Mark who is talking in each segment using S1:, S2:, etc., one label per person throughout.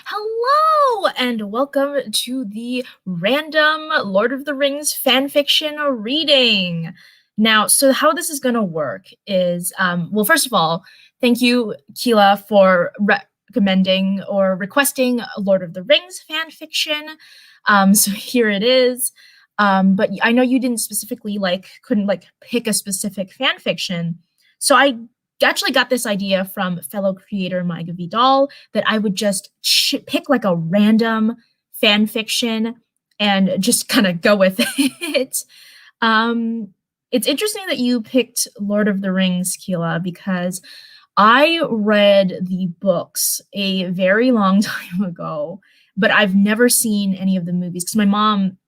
S1: Hello and welcome to the random Lord of the Rings fanfiction reading. Now, so how this is going to work is, well, first of all, thank you, Keela, for recommending or requesting Lord of the Rings fanfiction. So here it is. But I know you didn't specifically couldn't pick a specific fanfiction. So I actually got this idea from fellow creator Maiga Vidal that I would just pick like a random fan fiction and just kind of go with it. It's interesting that you picked Lord of the Rings, Keela, because I read the books a very long time ago, but I've never seen any of the movies because my mom,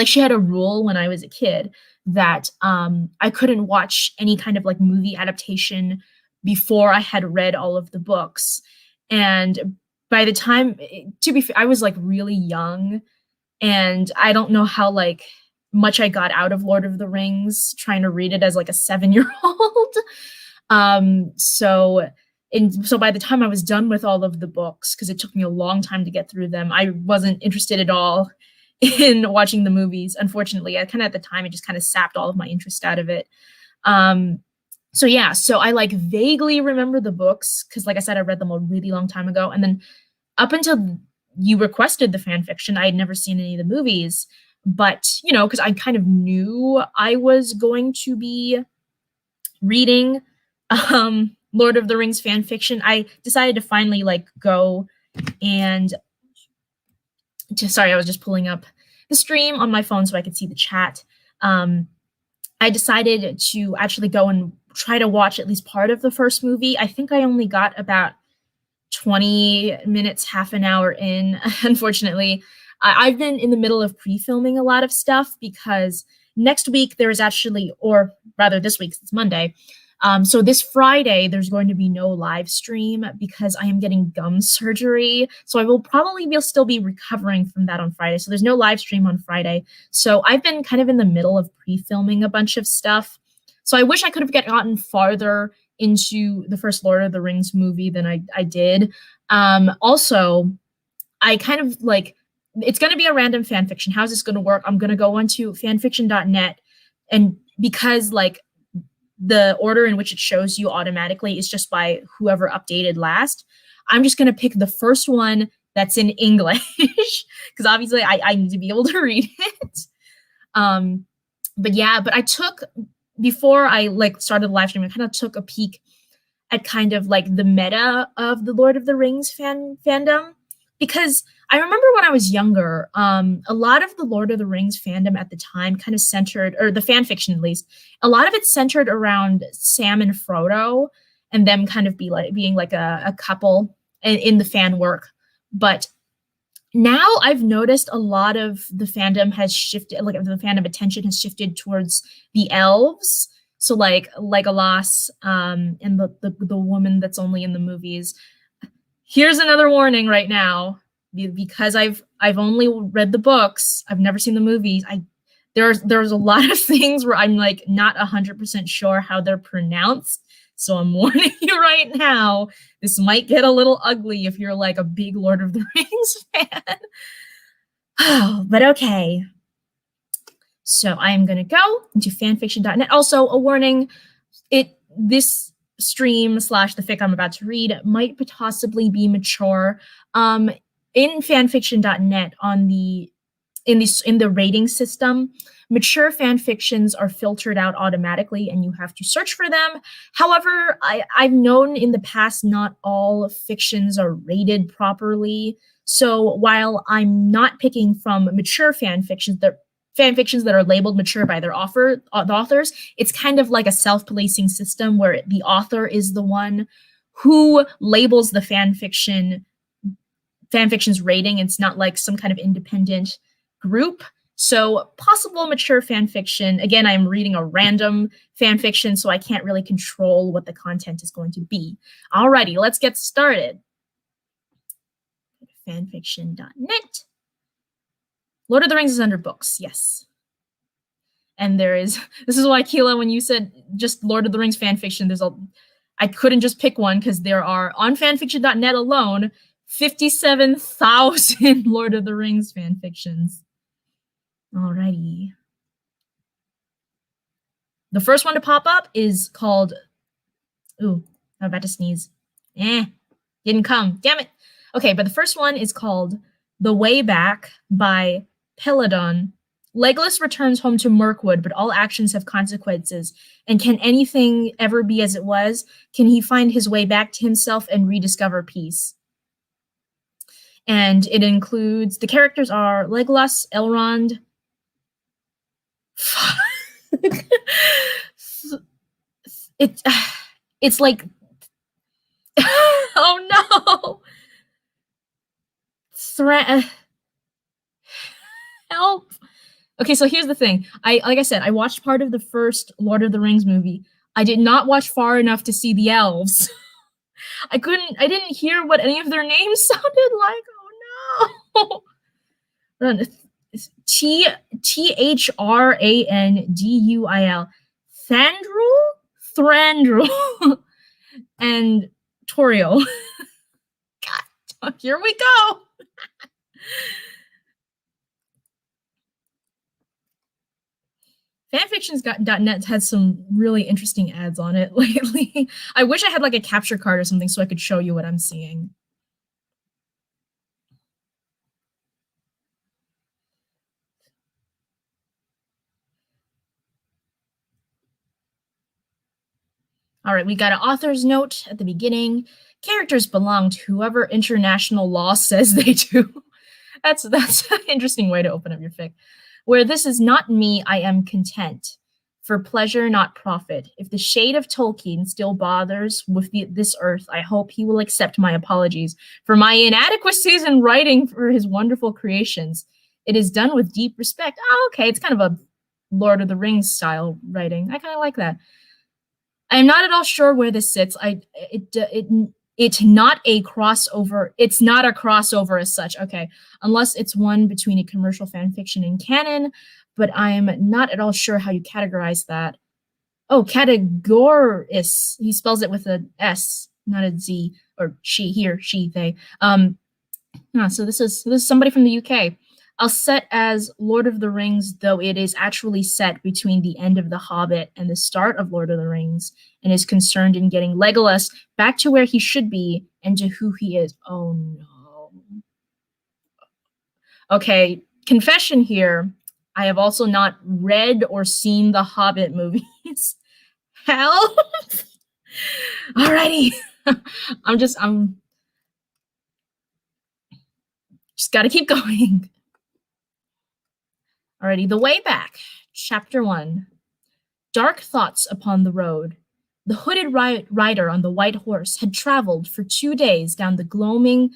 S1: she had a rule when I was a kid that I couldn't watch any kind of movie adaptation before I had read all of the books. And by the time, to be fair, I was really young, and I don't know how much I got out of Lord of the Rings trying to read it as a 7-year-old. So by the time I was done with all of the books, because it took me a long time to get through them, I wasn't interested at all in watching the movies. Unfortunately, I at the time, it just kind of sapped all of my interest out of it. So I vaguely remember the books because, like I said, I read them a really long time ago. And then up until you requested the fan fiction, I had never seen any of the movies. But, because I kind of knew I was going to be reading Lord of the Rings fan fiction, I decided to finally go and sorry, I was just pulling up the stream on my phone so I could see the chat. I decided to actually go and try to watch at least part of the first movie. I think I only got about 20 minutes, half an hour in, unfortunately. I've been in the middle of pre-filming a lot of stuff because next week there is actually, or rather this week, it's Monday. So this Friday, there's going to be no live stream because I am getting gum surgery. So I will probably still be recovering from that on Friday. So there's no live stream on Friday. So I've been kind of in the middle of pre-filming a bunch of stuff. So I wish I could have gotten farther into the first Lord of the Rings movie than I did. Also, I kind of it's going to be a random fan fiction. How's this going to work? I'm going to go onto fanfiction.net, and because the order in which it shows you automatically is just by whoever updated last, I'm just going to pick the first one that's in English because obviously I need to be able to read it. But I took, before I started the live stream, I kind of took a peek at kind of the meta of the Lord of the Rings fandom, because I remember when I was younger, a lot of the Lord of the Rings fandom at the time kind of centered, or the fan fiction at least, a lot of it centered around Sam and Frodo and them kind of being a couple in the fan work. But now I've noticed a lot of the fandom has shifted, the fandom attention has shifted towards the elves. So Legolas, and the woman that's only in the movies. Here's another warning right now, because I've only read the books, I've never seen the movies. There's a lot of things where I'm not 100% sure how they're pronounced. So I'm warning you right now, this might get a little ugly if you're a big Lord of the Rings fan. But okay. So I am going to go into fanfiction.net. Also, a warning, this stream / the fic I'm about to read might possibly be mature. In fanfiction.net, in the rating system, mature fan fictions are filtered out automatically and you have to search for them. However, I've known in the past not all fictions are rated properly. So while I'm not picking from mature fan fictions that are labeled mature by their authors, it's kind of like a self-policing system where the author is the one who labels the fan fiction's rating. It's not some kind of independent group. So possible mature fan fiction. Again, I'm reading a random fan fiction, so I can't really control what the content is going to be. Alrighty, let's get started. Fanfiction.net. Lord of the Rings is under books, yes. And this is why, Keela, when you said just Lord of the Rings fan fiction, I couldn't just pick one because there are, on fanfiction.net alone, 57,000 Lord of the Rings fan fictions. Alrighty. The first one to pop up is called. Ooh, I'm about to sneeze. Didn't come. Damn it. Okay, but the first one is called The Way Back by Peladon. Legolas returns home to Mirkwood, but all actions have consequences. And can anything ever be as it was? Can he find his way back to himself and rediscover peace? And it includes, the characters are Legolas, Elrond. It's like, oh no. Help. Okay, so here's the thing. Like I said, I watched part of the first Lord of the Rings movie. I did not watch far enough to see the elves. I didn't hear what any of their names sounded like. Oh no. Thrandruil. Thrandruil. And Toriel. God, here we go. Fanfictions.net has some really interesting ads on it lately. I wish I had like a capture card or something so I could show you what I'm seeing. All right, we got an author's note at the beginning. Characters belong to whoever international law says they do. That's an interesting way to open up your fic. Where this is not me, I am content. For pleasure, not profit. If the shade of Tolkien still bothers with this earth, I hope he will accept my apologies for my inadequacies in writing for his wonderful creations. It is done with deep respect. Oh, okay, it's kind of a Lord of the Rings style writing. I kind of like that. I am not at all sure where this sits. It's not a crossover. It's not a crossover as such. Okay, unless it's one between a commercial fan fiction and canon, but I'm not at all sure how you categorize that. Oh, categoris. He spells it with an S, not a Z, or she, he or she, they. So this is somebody from the UK. I'll set as Lord of the Rings, though it is actually set between the end of The Hobbit and the start of Lord of the Rings, and is concerned in getting Legolas back to where he should be and to who he is. Oh no. Okay, confession here. I have also not read or seen the Hobbit movies. Help! Alrighty. I'm just gotta keep going. Alrighty, The Way Back, Chapter 1. Dark thoughts upon the road. The hooded rider on the white horse had traveled for 2 days down the gloaming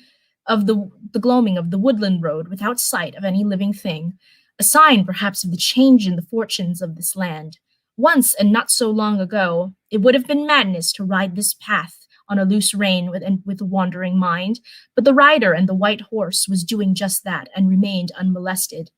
S1: of the woodland road without sight of any living thing, a sign perhaps of the change in the fortunes of this land. Once, and not so long ago, it would have been madness to ride this path on a loose rein with a wandering mind, but the rider and the white horse was doing just that and remained unmolested.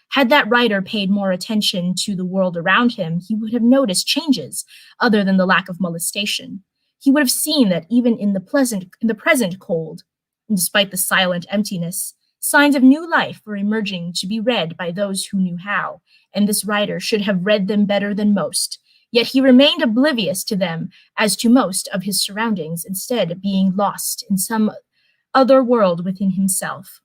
S1: Had that rider paid more attention to the world around him, he would have noticed changes other than the lack of molestation. He would have seen that even in the present cold, and despite the silent emptiness, signs of new life were emerging to be read by those who knew how, and this rider should have read them better than most. Yet he remained oblivious to them as to most of his surroundings, instead being lost in some other world within himself.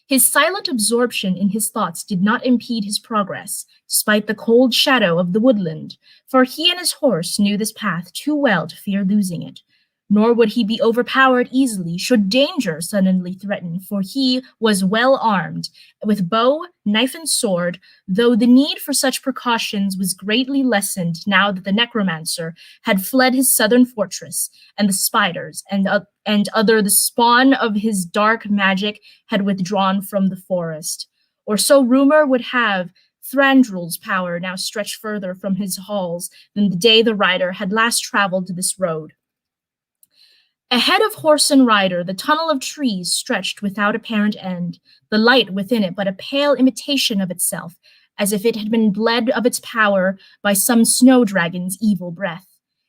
S1: His silent absorption in his thoughts did not impede his progress, despite the cold shadow of the woodland, for he and his horse knew this path too well to fear losing it. Nor would he be overpowered easily should danger suddenly threaten, for he was well armed, with bow, knife, and sword, though the need for such precautions was greatly lessened now that the necromancer had fled his southern fortress, and the spiders and the spawn of his dark magic had withdrawn from the forest. Or so rumor would have Thranduil's power now stretched further from his halls than the day the rider had last traveled this road. Ahead of horse and rider, the tunnel of trees stretched without apparent end, the light within it but a pale imitation of itself, as if it had been bled of its power by some snow dragon's evil breath.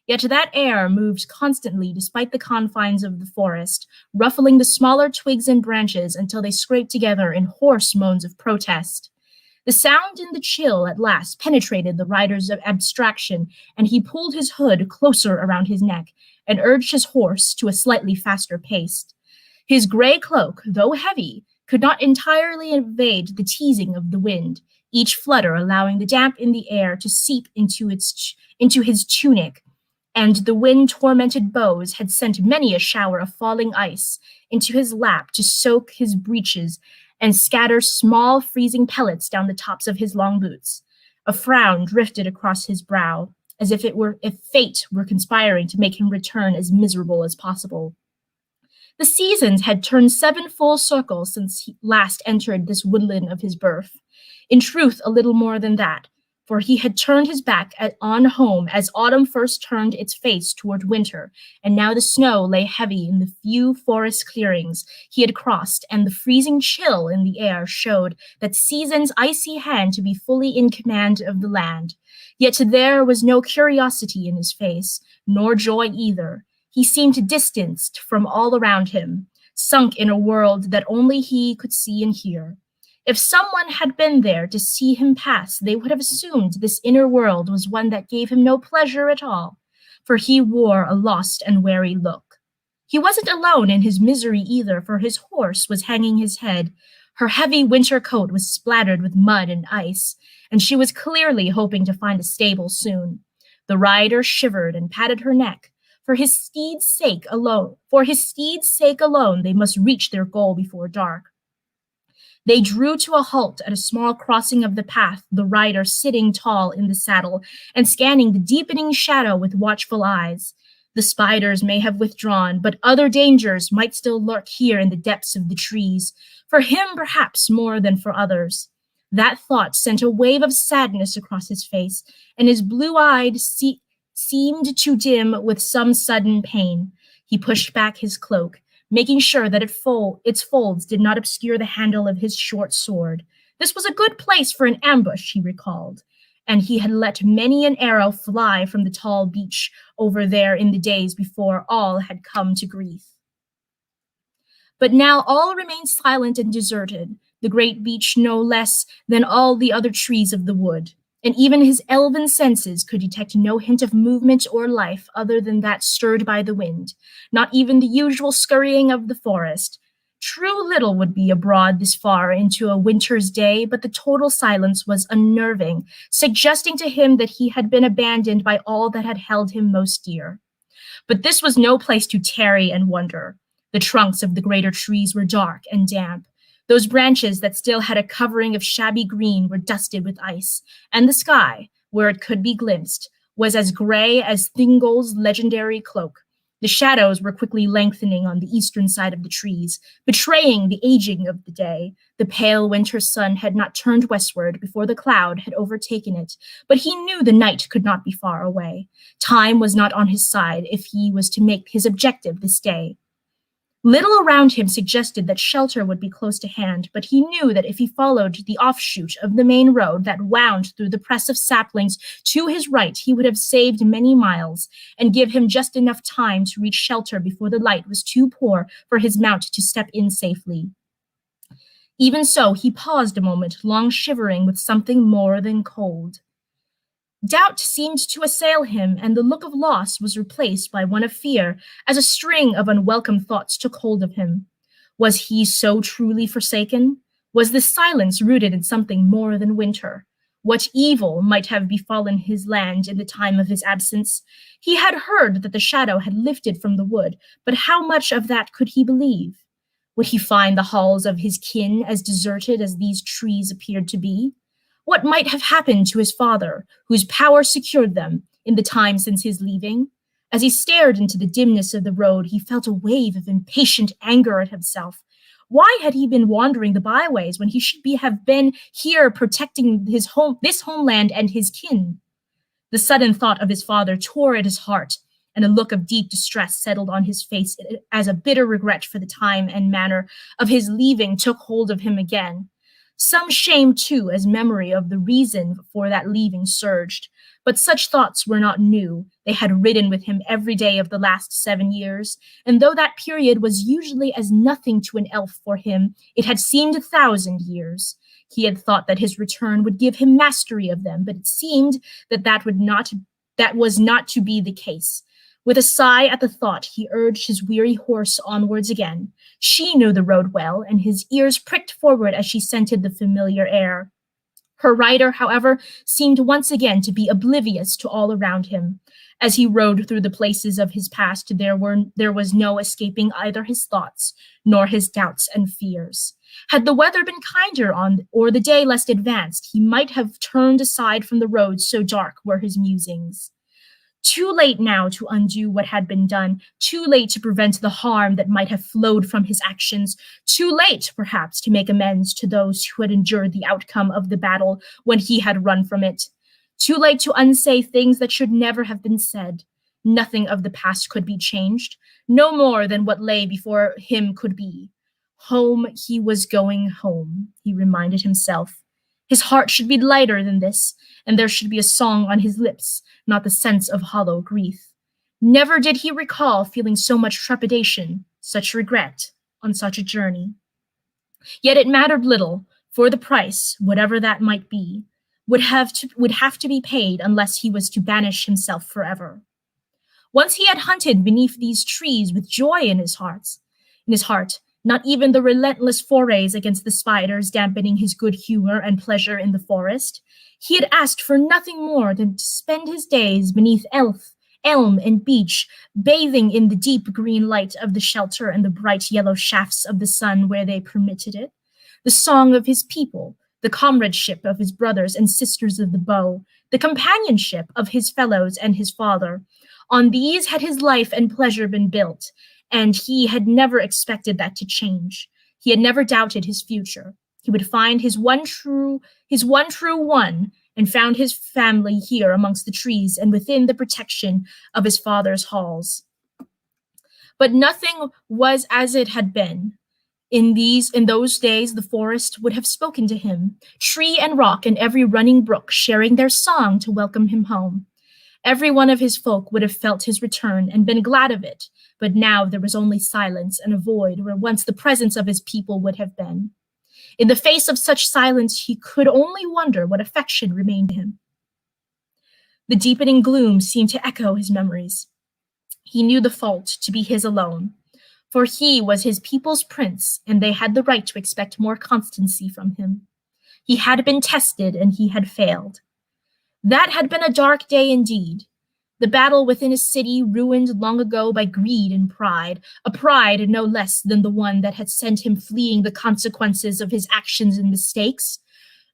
S1: Yet that air moved constantly despite the confines of the forest, ruffling the smaller twigs and branches until they scraped together in hoarse moans of protest. The sound in the chill at last penetrated the rider's abstraction, and he pulled his hood closer around his neck and urged his horse to a slightly faster pace. His gray cloak, though heavy, could not entirely evade the teasing of the wind, each flutter allowing the damp in the air to seep into his tunic, and the wind-tormented boughs had sent many a shower of falling ice into his lap to soak his breeches and scatter small freezing pellets down the tops of his long boots. A frown drifted across his brow, as if fate were conspiring to make him return as miserable as possible. The seasons had turned 7 full circles since he last entered this woodland of his birth. In truth, a little more than that, for he had turned his back on home as autumn first turned its face toward winter, and now the snow lay heavy in the few forest clearings he had crossed, and the freezing chill in the air showed that season's icy hand to be fully in command of the land. Yet there was no curiosity in his face, nor joy either. He seemed distanced from all around him, sunk in a world that only he could see and hear. If someone had been there to see him pass, they would have assumed this inner world was one that gave him no pleasure at all, for he wore a lost and weary look. He wasn't alone in his misery either, for his horse was hanging his head. Her heavy winter coat was splattered with mud and ice, and she was clearly hoping to find a stable soon. The rider shivered and patted her neck. For his steed's sake alone, they must reach their goal before dark. They drew to a halt at a small crossing of the path, the rider sitting tall in the saddle and scanning the deepening shadow with watchful eyes. The spiders may have withdrawn, but other dangers might still lurk here in the depths of the trees, for him perhaps more than for others. That thought sent a wave of sadness across his face, and his blue-eyed seemed to dim with some sudden pain. He pushed back his cloak, making sure that its folds did not obscure the handle of his short sword. This was a good place for an ambush, he recalled, and he had let many an arrow fly from the tall beech over there in the days before all had come to grief. But now all remained silent and deserted, the great beech no less than all the other trees of the wood. And even his elven senses could detect no hint of movement or life other than that stirred by the wind, not even the usual scurrying of the forest. True, little would be abroad this far into a winter's day, but the total silence was unnerving, suggesting to him that he had been abandoned by all that had held him most dear. But this was no place to tarry and wonder. The trunks of the greater trees were dark and damp. Those branches that still had a covering of shabby green were dusted with ice, and the sky, where it could be glimpsed, was as gray as Thingol's legendary cloak. The shadows were quickly lengthening on the eastern side of the trees, betraying the aging of the day. The pale winter sun had not turned westward before the cloud had overtaken it, but he knew the night could not be far away. Time was not on his side if he was to make his objective this day. Little around him suggested that shelter would be close to hand, but he knew that if he followed the offshoot of the main road that wound through the press of saplings to his right, he would have saved many miles and give him just enough time to reach shelter before the light was too poor for his mount to step in safely. Even so, he paused a moment, long shivering with something more than cold. Doubt seemed to assail him, and the look of loss was replaced by one of fear, as a string of unwelcome thoughts took hold of him. Was he so truly forsaken? Was this silence rooted in something more than winter? What evil might have befallen his land in the time of his absence? He had heard that the shadow had lifted from the wood, but how much of that could he believe? Would he find the halls of his kin as deserted as these trees appeared to be? What might have happened to his father, whose power secured them, in the time since his leaving? As he stared into the dimness of the road, he felt a wave of impatient anger at himself. Why had he been wandering the byways when he should have been here protecting this homeland and his kin? The sudden thought of his father tore at his heart, and a look of deep distress settled on his face as a bitter regret for the time and manner of his leaving took hold of him again. Some shame, too, as memory of the reason for that leaving surged. But such thoughts were not new. They had ridden with him every day of the last 7 years, and though that period was usually as nothing to an elf for him, it had seemed 1,000 years. He had thought that his return would give him mastery of them, but it seemed that was not to be the case. With a sigh at the thought, he urged his weary horse onwards again. She knew the road well, and his ears pricked forward as she scented the familiar air. Her rider, however, seemed once again to be oblivious to all around him. As he rode through the places of his past, there was no escaping either his thoughts nor his doubts and fears. Had the weather been kinder or the day less advanced, he might have turned aside from the road, so dark were his musings. Too late now to undo what had been done, too late to prevent the harm that might have flowed from his actions, too late, perhaps, to make amends to those who had endured the outcome of the battle when he had run from it. Too late to unsay things that should never have been said. Nothing of the past could be changed, no more than what lay before him could be. Home, he was going home, he reminded himself. His heart should be lighter than this, and there should be a song on his lips, not the sense of hollow grief. Never did he recall feeling so much trepidation, such regret, on such a journey. Yet it mattered little, for the price, whatever that might be, would have to be paid unless he was to banish himself forever. Once he had hunted beneath these trees with joy in his heart, not even the relentless forays against the spiders dampening his good humor and pleasure in the forest. He had asked for nothing more than to spend his days beneath elm and beech, bathing in the deep green light of the shelter and the bright yellow shafts of the sun where they permitted it. The song of his people, the comradeship of his brothers and sisters of the bow, the companionship of his fellows and his father. On these had his life and pleasure been built, and he had never expected that to change. He had never doubted his future. He would find his one true one, and found his family here amongst the trees and within the protection of his father's halls. But nothing was as it had been. In those days, the forest would have spoken to him, tree and rock and every running brook sharing their song to welcome him home. Every one of his folk would have felt his return and been glad of it, but now there was only silence and a void where once the presence of his people would have been. In the face of such silence, he could only wonder what affection remained to him. The deepening gloom seemed to echo his memories. He knew the fault to be his alone, for he was his people's prince, and they had the right to expect more constancy from him. He had been tested, and he had failed. That had been a dark day indeed. The battle within a city ruined long ago by greed and pride, a pride no less than the one that had sent him fleeing the consequences of his actions and mistakes.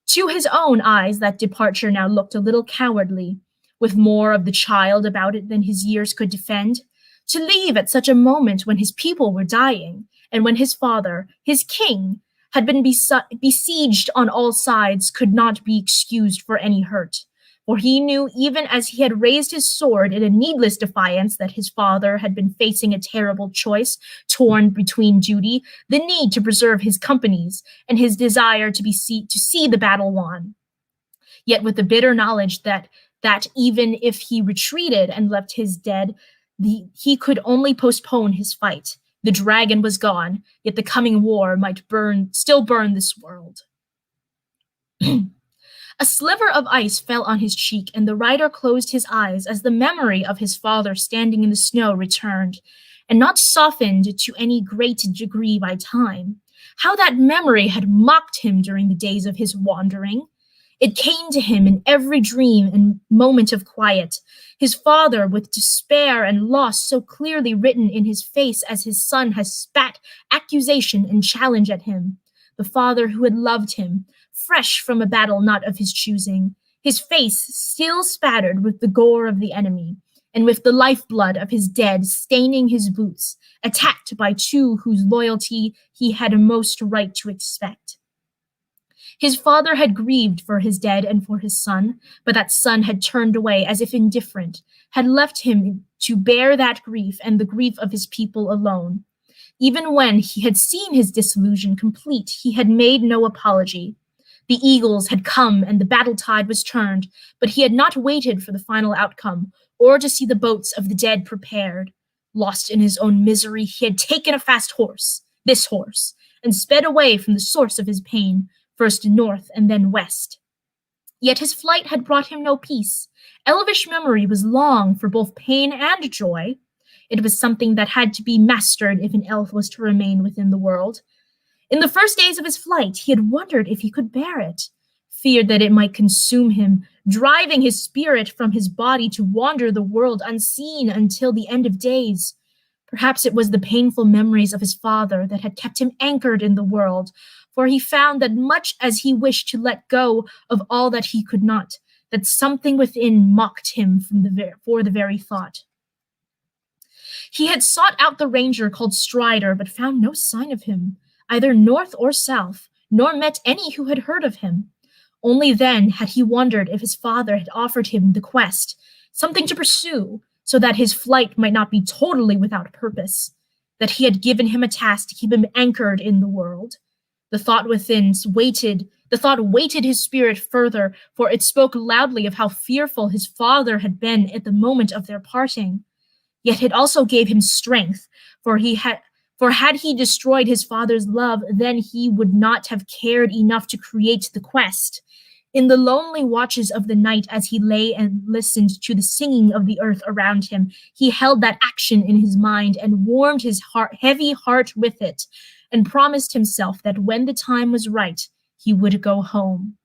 S1: To his own eyes, that departure now looked a little cowardly, with more of the child about it than his years could defend. To leave at such a moment when his people were dying, and when his father, his king, had been besieged on all sides, could not be excused for any hurt. For he knew, even as he had raised his sword in a needless defiance that his father had been facing a terrible choice, torn between duty, the need to preserve his companies, and his desire to see the battle won. Yet with the bitter knowledge that even if he retreated and left his dead, he could only postpone his fight. The dragon was gone, yet the coming war might still burn this world. A sliver of ice fell on his cheek, and the rider closed his eyes as the memory of his father standing in the snow returned, and not softened to any great degree by time. How that memory had mocked him during the days of his wandering. It came to him in every dream and moment of quiet. His father, with despair and loss so clearly written in his face as his son has spat accusation and challenge at him. The father who had loved him, fresh from a battle not of his choosing, his face still spattered with the gore of the enemy, and with the lifeblood of his dead staining his boots, attacked by two whose loyalty he had a most right to expect. His father had grieved for his dead and for his son, but that son had turned away as if indifferent, had left him to bear that grief and the grief of his people alone. Even when he had seen his disillusion complete, he had made no apology. The eagles had come and the battle tide was turned, but he had not waited for the final outcome, or to see the boats of the dead prepared. Lost in his own misery, he had taken a fast horse, this horse, and sped away from the source of his pain, first north and then west. Yet his flight had brought him no peace. Elvish memory was long for both pain and joy. It was something that had to be mastered if an elf was to remain within the world. In the first days of his flight, he had wondered if he could bear it, feared that it might consume him, driving his spirit from his body to wander the world unseen until the end of days. Perhaps it was the painful memories of his father that had kept him anchored in the world, for he found that much as he wished to let go of all that he could not, that something within mocked him for the very thought. He had sought out the ranger called Strider, but found no sign of him, either north or south, nor met any who had heard of him. Only then had he wondered if his father had offered him the quest, something to pursue, so that his flight might not be totally without purpose, that he had given him a task to keep him anchored in the world. The thought weighted his spirit further, for it spoke loudly of how fearful his father had been at the moment of their parting. Yet it also gave him strength, for had he destroyed his father's love, then he would not have cared enough to create the quest. In the lonely watches of the night, as he lay and listened to the singing of the earth around him, he held that action in his mind and warmed his heavy heart with it, and promised himself that when the time was right, he would go home.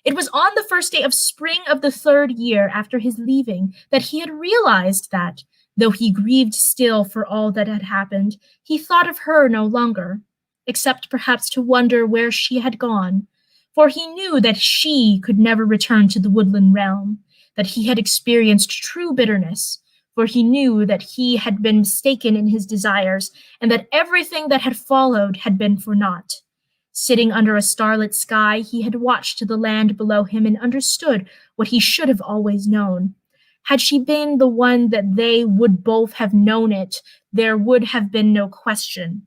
S1: It was on the first day of spring of the 3rd year after his leaving that he had realized that, though he grieved still for all that had happened, he thought of her no longer, except perhaps to wonder where she had gone, for he knew that she could never return to the woodland realm, that he had experienced true bitterness, for he knew that he had been mistaken in his desires, and that everything that had followed had been for naught. Sitting under a starlit sky, he had watched the land below him and understood what he should have always known. Had she been the one that they would both have known it, there would have been no question.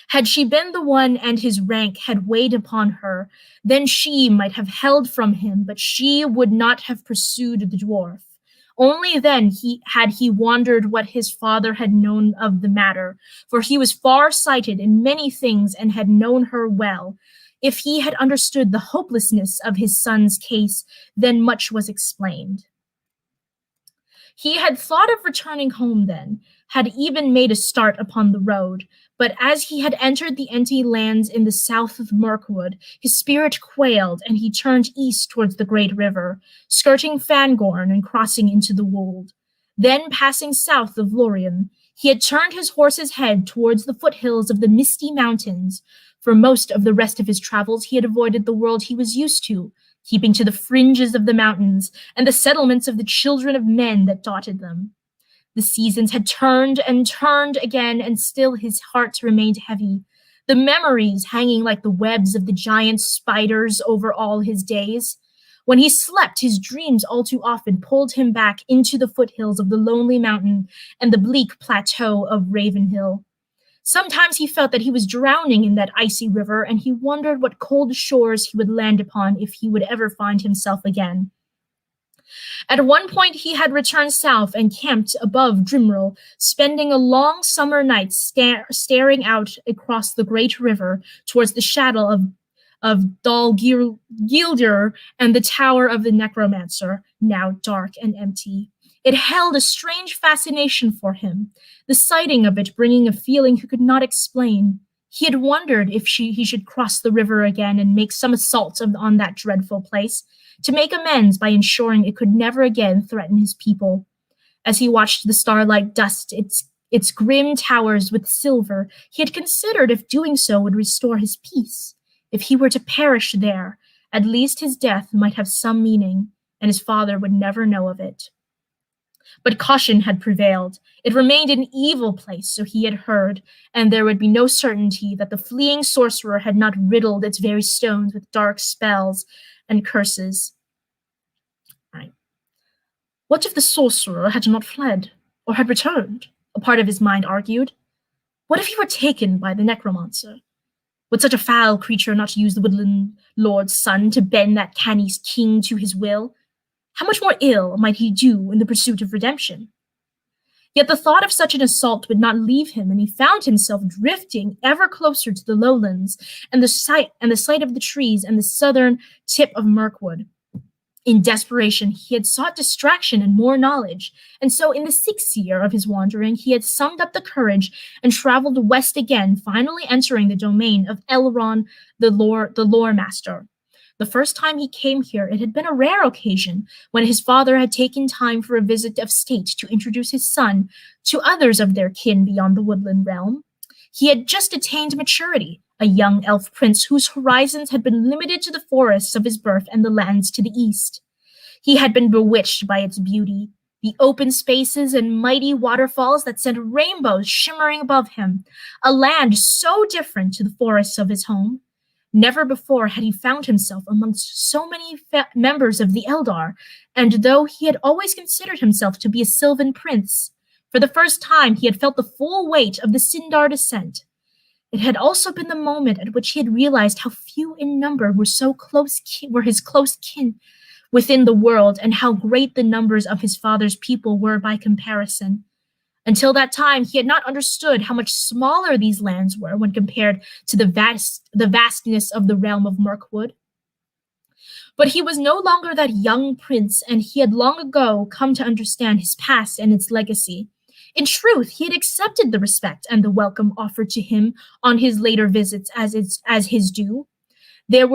S1: Had she been the one and his rank had weighed upon her, then she might have held from him, but she would not have pursued the dwarf. Only then had he wondered what his father had known of the matter, for he was far-sighted in many things and had known her well. If he had understood the hopelessness of his son's case, then much was explained. He had thought of returning home then, had even made a start upon the road, but as he had entered the empty lands in the south of Mirkwood, his spirit quailed, and he turned east towards the great river, skirting Fangorn and crossing into the wold. Then, passing south of Lorien, he had turned his horse's head towards the foothills of the Misty Mountains. For most of the rest of his travels, he had avoided the world he was used to, keeping to the fringes of the mountains and the settlements of the children of men that dotted them. The seasons had turned and turned again, and still his heart remained heavy, the memories hanging like the webs of the giant spiders over all his days. When he slept, his dreams all too often pulled him back into the foothills of the lonely mountain and the bleak plateau of Ravenhill. Sometimes he felt that he was drowning in that icy river, and he wondered what cold shores he would land upon if he would ever find himself again. At one point he had returned south and camped above Drimril, spending a long summer night staring out across the great river towards the shadow of Dal Gildir and the tower of the necromancer, now dark and empty. It held a strange fascination for him, the sighting of it bringing a feeling he could not explain. He had wondered if he should cross the river again and make some assault on that dreadful place, to make amends by ensuring it could never again threaten his people. As he watched the starlight dust its grim towers with silver, he had considered if doing so would restore his peace. If he were to perish there, at least his death might have some meaning, and his father would never know of it. But caution had prevailed. It remained an evil place, so he had heard, and there would be no certainty that the fleeing sorcerer had not riddled its very stones with dark spells and curses. Right. What if the sorcerer had not fled, or had returned? A part of his mind argued. What if he were taken by the necromancer? Would such a foul creature not use the woodland lord's son to bend that canny king to his will? How much more ill might he do in the pursuit of redemption? Yet the thought of such an assault would not leave him, and he found himself drifting ever closer to the lowlands and the sight of the trees and the southern tip of Mirkwood. In desperation, he had sought distraction and more knowledge, and so in the 6th year of his wandering, he had summed up the courage and traveled west again, finally entering the domain of Elrond, the lore master. The first time he came here, it had been a rare occasion, when his father had taken time for a visit of state to introduce his son to others of their kin beyond the woodland realm. He had just attained maturity, a young elf prince whose horizons had been limited to the forests of his birth and the lands to the east. He had been bewitched by its beauty, the open spaces and mighty waterfalls that sent rainbows shimmering above him, a land so different to the forests of his home. Never before had he found himself amongst so many members of the Eldar, and though he had always considered himself to be a Sylvan prince, for the first time he had felt the full weight of the Sindar descent. It had also been the moment at which he had realized how few in number were his close kin within the world, and how great the numbers of his father's people were by comparison. Until that time, he had not understood how much smaller these lands were when compared to the vastness of the realm of Mirkwood. But he was no longer that young prince, and he had long ago come to understand his past and its legacy. In truth, he had accepted the respect and the welcome offered to him on his later visits as his due. There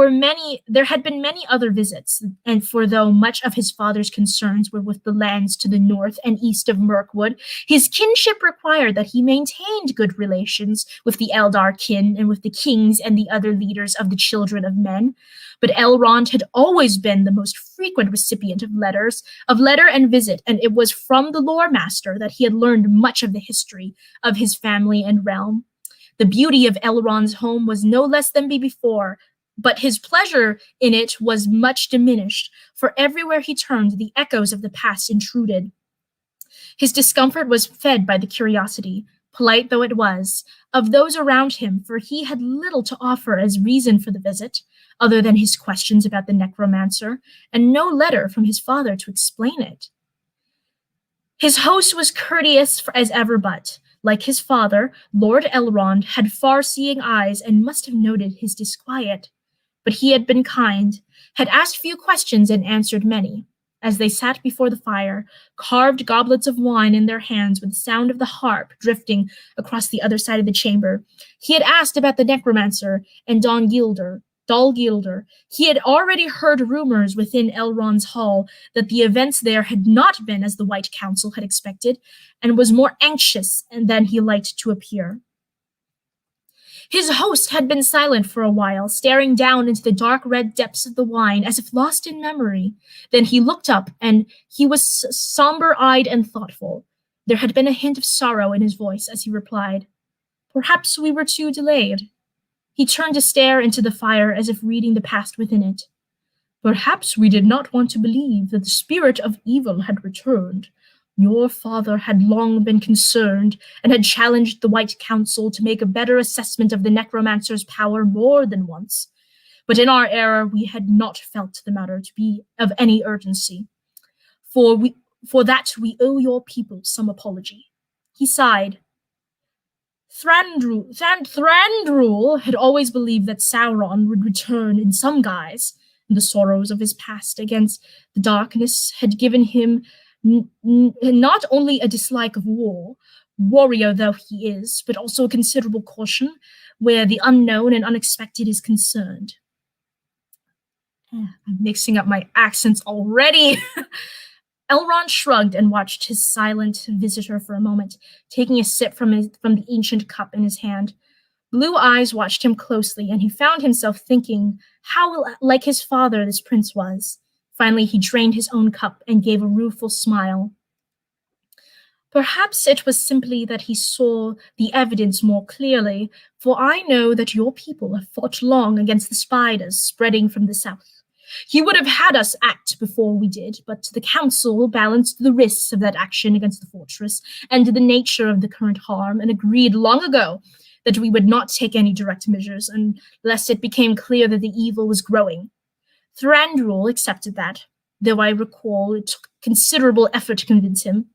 S1: had been many other visits, and for though much of his father's concerns were with the lands to the north and east of Mirkwood, his kinship required that he maintained good relations with the Eldar kin and with the kings and the other leaders of the children of men. But Elrond had always been the most frequent recipient of letter and visit, and it was from the lore master that he had learned much of the history of his family and realm. The beauty of Elrond's home was no less than before, but his pleasure in it was much diminished, for everywhere he turned, the echoes of the past intruded. His discomfort was fed by the curiosity, polite though it was, of those around him, for he had little to offer as reason for the visit, other than his questions about the necromancer, and no letter from his father to explain it. His host was courteous as ever, but, like his father, Lord Elrond had far-seeing eyes and must have noted his disquiet. But he had been kind, had asked few questions and answered many. As they sat before the fire, carved goblets of wine in their hands with the sound of the harp drifting across the other side of the chamber, he had asked about the necromancer and Dol Gilder. He had already heard rumors within Elrond's hall that the events there had not been as the White Council had expected, and was more anxious than he liked to appear. His host had been silent for a while, staring down into the dark red depths of the wine as if lost in memory. Then he looked up, and he was somber-eyed and thoughtful. There had been a hint of sorrow in his voice as he replied, "Perhaps we were too delayed." He turned to stare into the fire as if reading the past within it. "Perhaps we did not want to believe that the spirit of evil had returned. Your father had long been concerned and had challenged the White Council to make a better assessment of the necromancer's power more than once. But in our era, we had not felt the matter to be of any urgency. For that we owe your people some apology." He sighed. Thranduil had always believed that Sauron would return in some guise, and the sorrows of his past against the darkness had given him not only a dislike of war, warrior though he is, but also a considerable caution where the unknown and unexpected is concerned. I'm mixing up my accents already. Elrond shrugged and watched his silent visitor for a moment, taking a sip from the ancient cup in his hand. Blue eyes watched him closely, and he found himself thinking how like his father this prince was. Finally, he drained his own cup and gave a rueful smile. "Perhaps it was simply that he saw the evidence more clearly, for I know that your people have fought long against the spiders spreading from the south. He would have had us act before we did, but the council balanced the risks of that action against the fortress and the nature of the current harm, and agreed long ago that we would not take any direct measures unless it became clear that the evil was growing. Thranduil accepted that, though I recall it took considerable effort to convince him,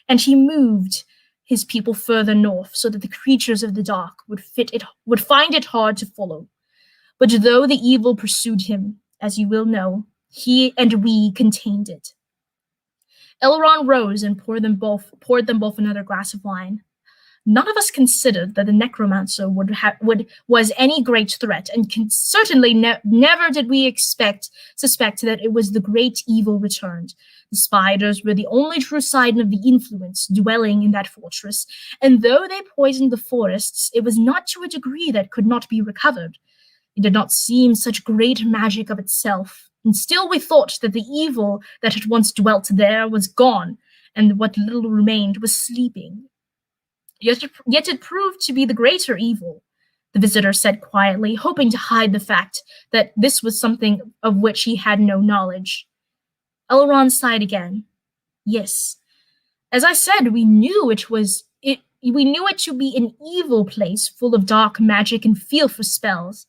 S1: and he moved his people further north so that the creatures of the dark would find it hard to follow. But though the evil pursued him, as you will know, he and we contained it. Elrond rose and poured them both another glass of wine. None of us considered that the necromancer was any great threat, and certainly never did we suspect that it was the great evil returned. The spiders were the only true sign of the influence dwelling in that fortress, and though they poisoned the forests, it was not to a degree that could not be recovered. It did not seem such great magic of itself, and still we thought that the evil that had once dwelt there was gone, and what little remained was sleeping. Yet it proved to be the greater evil, the visitor said quietly, hoping to hide the fact that this was something of which he had no knowledge. Elrond sighed again. Yes, as I said, we knew it to be an evil place full of dark magic and fearful spells,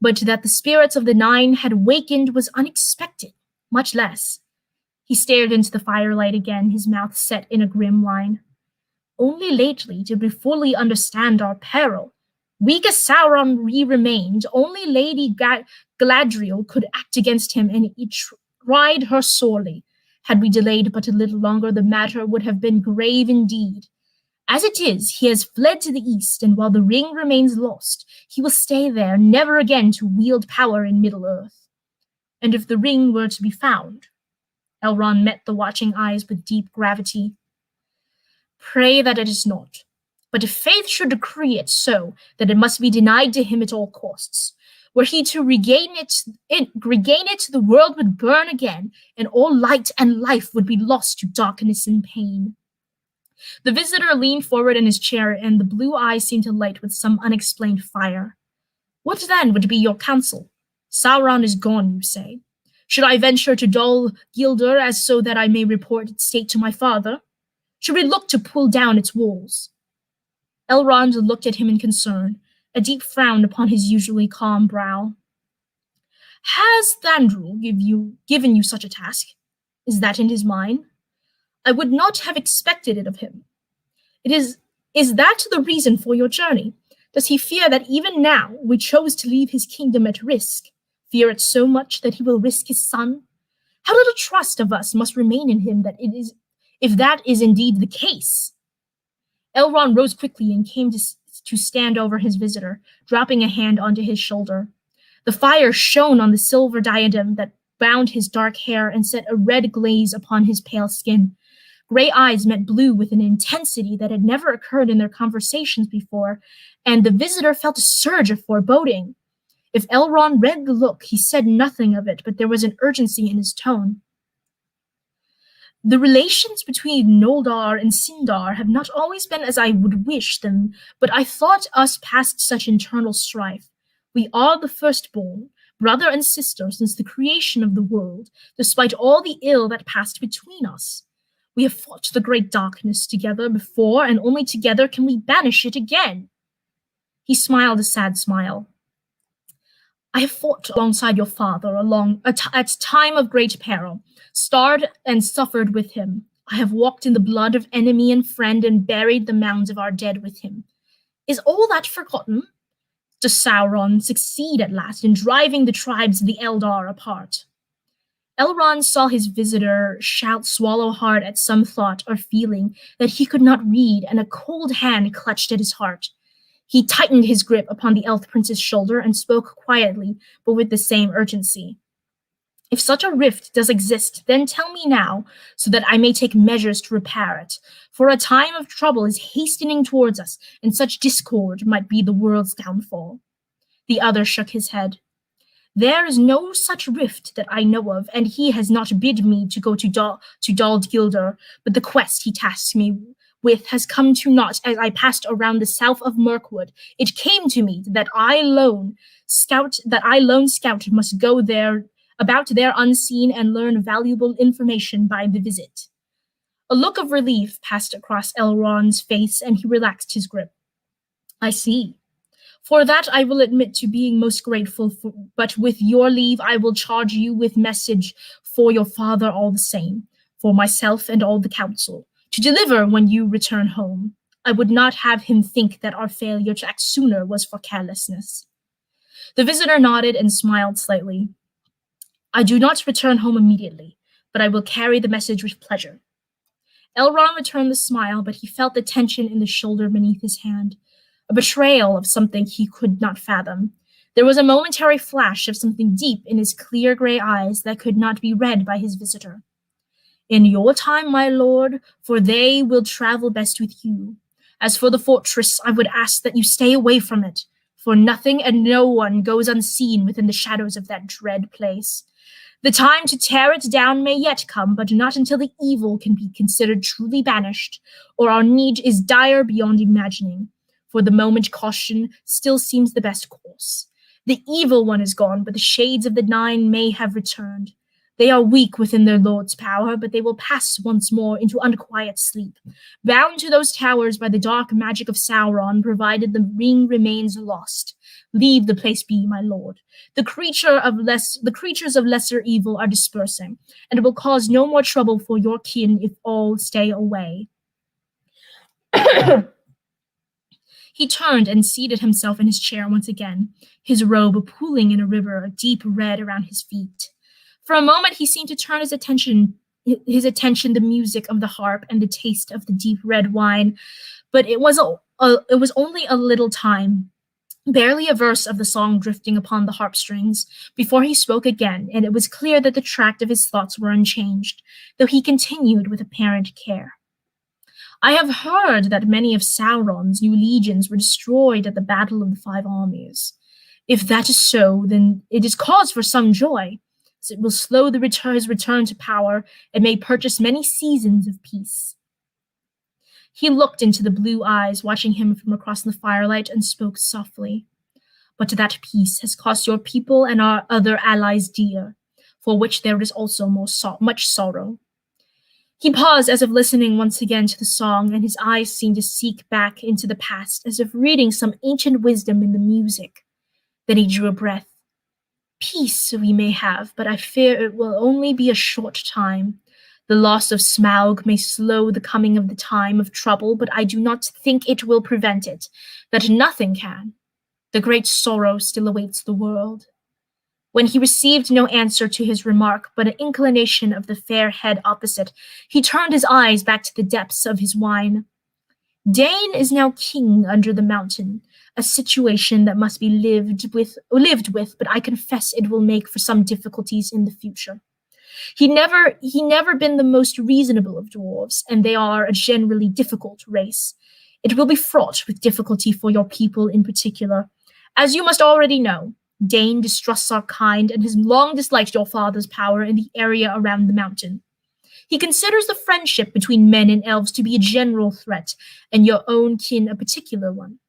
S1: but that the spirits of the Nine had wakened was unexpected, much less. He stared into the firelight again, his mouth set in a grim line. Only lately did we fully understand our peril. Weak as Sauron we remained, only Lady Galadriel could act against him, and it tried her sorely. Had we delayed but a little longer, the matter would have been grave indeed. As it is, he has fled to the east, and while the ring remains lost, he will stay there, never again to wield power in Middle-earth. And if the ring were to be found? Elrond met the watching eyes with deep gravity. Pray that it is not. But if fate should decree it so, that it must be denied to him at all costs, were he to regain it, the world would burn again, and all light and life would be lost to darkness and pain. The visitor leaned forward in his chair, and the blue eyes seemed to light with some unexplained fire. What then would be your counsel? Sauron is gone, you say. Should I venture to Dol Guldur as so that I may report its state to my father? Should we look to pull down its walls? Elrond looked at him in concern, a deep frown upon his usually calm brow. Has Thranduil given you such a task? Is that in his mind? I would not have expected it of him. Is that the reason for your journey? Does he fear that even now we chose to leave his kingdom at risk? Fear it so much that he will risk his son? How little trust of us must remain in him if that is indeed the case. Elrond rose quickly and came to stand over his visitor, dropping a hand onto his shoulder. The fire shone on the silver diadem that bound his dark hair and set a red glaze upon his pale skin. Gray eyes met blue with an intensity that had never occurred in their conversations before, and the visitor felt a surge of foreboding. If Elrond read the look, he said nothing of it, but there was an urgency in his tone. The relations between Noldor and Sindar have not always been as I would wish them, but I thought us past such internal strife. We are the firstborn, brother and sister since the creation of the world, despite all the ill that passed between us. We have fought the great darkness together before, and only together can we banish it again. He smiled a sad smile. I have fought alongside your father at time of great peril, starred and suffered with him. I have walked in the blood of enemy and friend and buried the mounds of our dead with him. Is all that forgotten? Does Sauron succeed at last in driving the tribes of the Eldar apart? Elrond saw his visitor swallow hard at some thought or feeling that he could not read, and a cold hand clutched at his heart. He tightened his grip upon the elf prince's shoulder and spoke quietly, but with the same urgency. If such a rift does exist, then tell me now, so that I may take measures to repair it. For a time of trouble is hastening towards us, and such discord might be the world's downfall. The other shook his head. There is no such rift that I know of, and he has not bid me to go to Dol Guldur, but the quest he tasks me with has come to naught as I passed around the south of Mirkwood. It came to me that I lone scout must go there about there unseen and learn valuable information by the visit. A look of relief passed across Elrond's face, and he relaxed his grip. I see. For that I will admit to being most grateful, but with your leave I will charge you with message for your father all the same, for myself and all the council, to deliver when you return home. I would not have him think that our failure to act sooner was for carelessness." The visitor nodded and smiled slightly. "I do not return home immediately, but I will carry the message with pleasure." Elrond returned the smile, but he felt the tension in the shoulder beneath his hand, a betrayal of something he could not fathom. There was a momentary flash of something deep in his clear gray eyes that could not be read by his visitor. "In your time, my lord, for they will travel best with you. As for the fortress, I would ask that you stay away from it, for nothing and no one goes unseen within the shadows of that dread place. The time to tear it down may yet come, but not until the evil can be considered truly banished, or our need is dire beyond imagining. For the moment, caution still seems the best course. The evil one is gone, but the shades of the Nine may have returned. They are weak within their lord's power, but they will pass once more into unquiet sleep, bound to those towers by the dark magic of Sauron, provided the ring remains lost. Leave the place be, my lord. The creatures of lesser evil are dispersing, and it will cause no more trouble for your kin if all stay away." He turned and seated himself in his chair once again, his robe pooling in a river of deep red around his feet. For a moment he seemed to turn his attention the music of the harp and the taste of the deep red wine, but it was only a little time, barely a verse of the song drifting upon the harp strings, before he spoke again, and it was clear that the tract of his thoughts were unchanged, though he continued with apparent care. "I have heard that many of Sauron's new legions were destroyed at the Battle of the Five Armies. If that is so, then it is cause for some joy, as it will slow his return to power and may purchase many seasons of peace." He looked into the blue eyes, watching him from across the firelight, and spoke softly. "But that peace has cost your people and our other allies dear, for which there is also much sorrow." He paused as if listening once again to the song, and his eyes seemed to seek back into the past, as if reading some ancient wisdom in the music. Then he drew a breath. "Peace we may have, but I fear it will only be a short time. The loss of Smaug may slow the coming of the time of trouble, but I do not think it will prevent it, that nothing can. The great sorrow still awaits the world." When he received no answer to his remark, but an inclination of the fair head opposite, he turned his eyes back to the depths of his wine. "Dane is now king under the mountain, a situation that must be lived with, but I confess it will make for some difficulties in the future. He never been the most reasonable of dwarves, and they are a generally difficult race. It will be fraught with difficulty for your people in particular. As you must already know, Dane distrusts our kind and has long disliked your father's power in the area around the mountain. He considers the friendship between men and elves to be a general threat, and your own kin a particular one.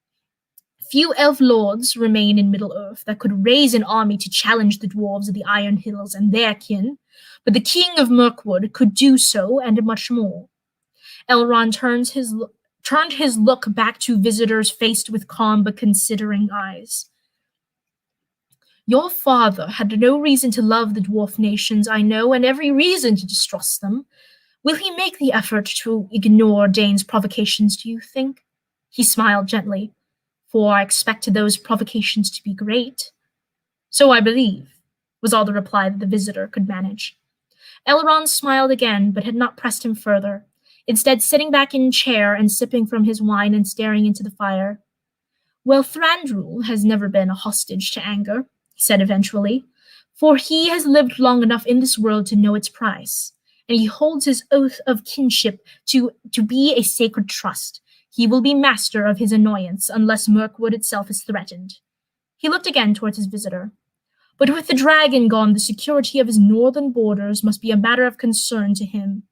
S1: Few elf lords remain in Middle-earth that could raise an army to challenge the dwarves of the Iron Hills and their kin, but the king of Mirkwood could do so, and much more." Elrond turned his look back to visitors faced with calm but considering eyes. "Your father had no reason to love the dwarf nations, I know, and every reason to distrust them. Will he make the effort to ignore Dane's provocations, do you think?" He smiled gently, "for I expected those provocations to be great." "So I believe," was all the reply that the visitor could manage. Elrond smiled again, but had not pressed him further, instead sitting back in a chair and sipping from his wine and staring into the fire. "Well, Thranduil has never been a hostage to anger," he said eventually, "for he has lived long enough in this world to know its price, and he holds his oath of kinship to be a sacred trust. He will be master of his annoyance unless Mirkwood itself is threatened." He looked again towards his visitor. "But with the dragon gone, the security of his northern borders must be a matter of concern to him,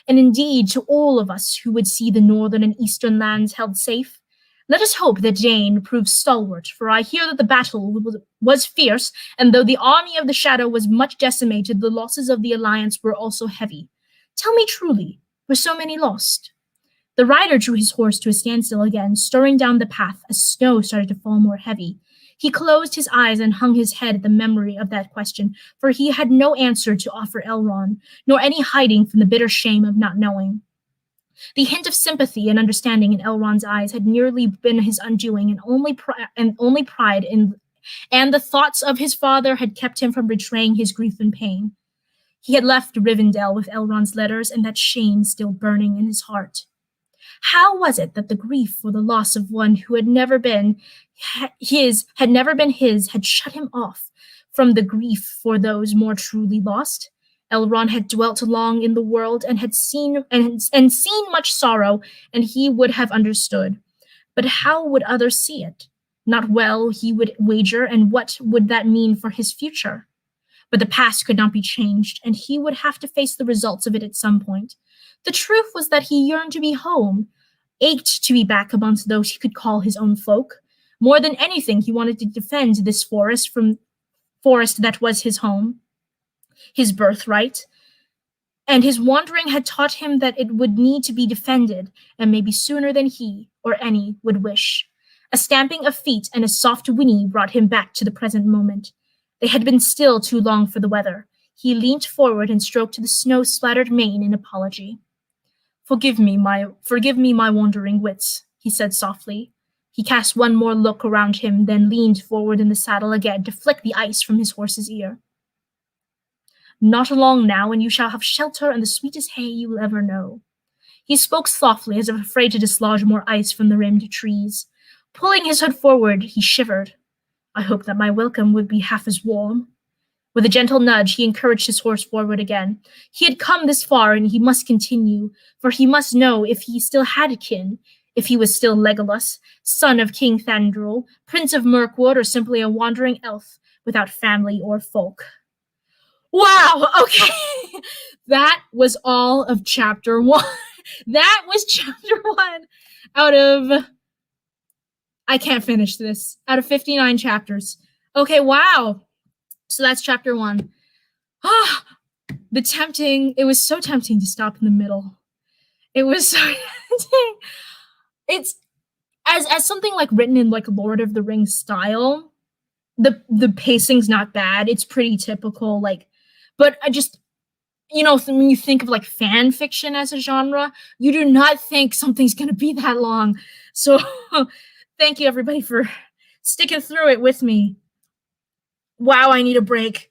S1: and indeed to all of us who would see the northern and eastern lands held safe. Let us hope that Dane proves stalwart, for I hear that the battle was fierce, and though the army of the Shadow was much decimated, the losses of the Alliance were also heavy. Tell me truly, were so many lost?" The rider drew his horse to a standstill again, stirring down the path as snow started to fall more heavy. He closed his eyes and hung his head at the memory of that question, for he had no answer to offer Elrond, nor any hiding from the bitter shame of not knowing. The hint of sympathy and understanding in Elrond's eyes had nearly been his undoing, and only pride and the thoughts of his father had kept him from betraying his grief and pain. He had left Rivendell with Elrond's letters, and that shame still burning in his heart. How was it that the grief for the loss of one who had never been his had shut him off from the grief for those more truly lost? Elrond had dwelt long in the world and had seen much sorrow, and he would have understood. But how would others see it? Not well, he would wager, and what would that mean for his future? But the past could not be changed, and he would have to face the results of it at some point. The truth was that he yearned to be home, ached to be back amongst those he could call his own folk. More than anything, he wanted to defend this forest that was his home, his birthright, and his wandering had taught him that it would need to be defended, and maybe sooner than he or any would wish. A stamping of feet and a soft whinny brought him back to the present moment. They had been still too long for the weather. He leant forward and stroked the snow-splattered mane in apology. Forgive me, my wandering wits, he said softly. He cast one more look around him, then leaned forward in the saddle again to flick the ice from his horse's ear. Not long now, and you shall have shelter and the sweetest hay you will ever know. He spoke softly, as if afraid to dislodge more ice from the rimmed trees. Pulling his hood forward, he shivered. I hoped that my welcome would be half as warm. With a gentle nudge, he encouraged his horse forward again. He had come this far, and he must continue, for he must know if he still had kin, if he was still Legolas, son of King Thranduil, Prince of Mirkwood, or simply a wandering elf without family or folk. Wow, okay. That was all of chapter 1. That was chapter 1 out of... I can't finish this. Out of 59 chapters. Okay, wow. So that's chapter 1. Ah, it was so tempting to stop in the middle. It was so tempting. It's as something like written in like Lord of the Rings style, the pacing's not bad. It's pretty typical, like, but I just, when you think of like fan fiction as a genre, you do not think something's gonna be that long. So thank you everybody for sticking through it with me. Wow, I need a break.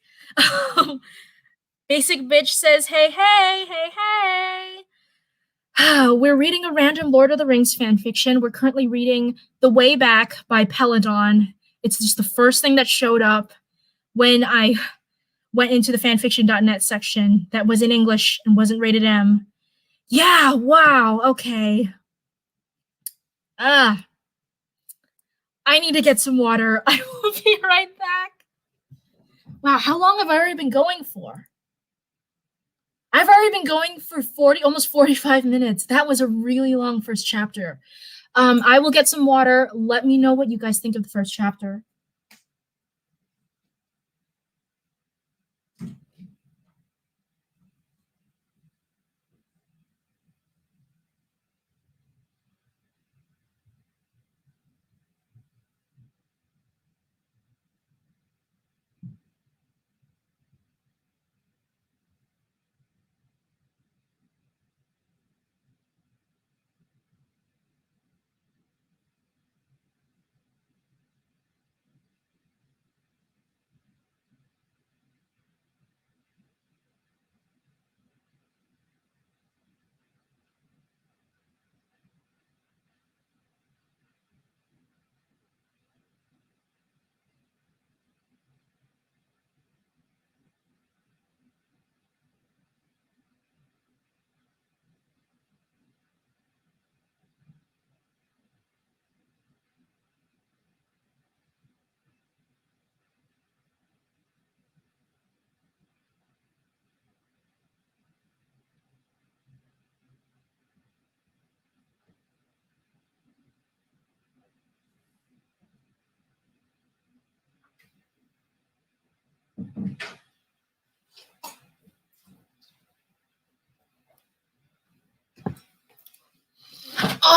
S1: Basic Bitch says, hey, hey, hey, hey. We're reading a random Lord of the Rings fanfiction. We're currently reading The Way Back by Peladon. It's just the first thing that showed up when I went into the fanfiction.net section that was in English and wasn't rated M. Yeah, wow, okay. I need to get some water. I will be right back. Wow, how long have I already been going for? I've already been going for almost 45 minutes. That was a really long first chapter. I will get some water. Let me know what you guys think of the first chapter.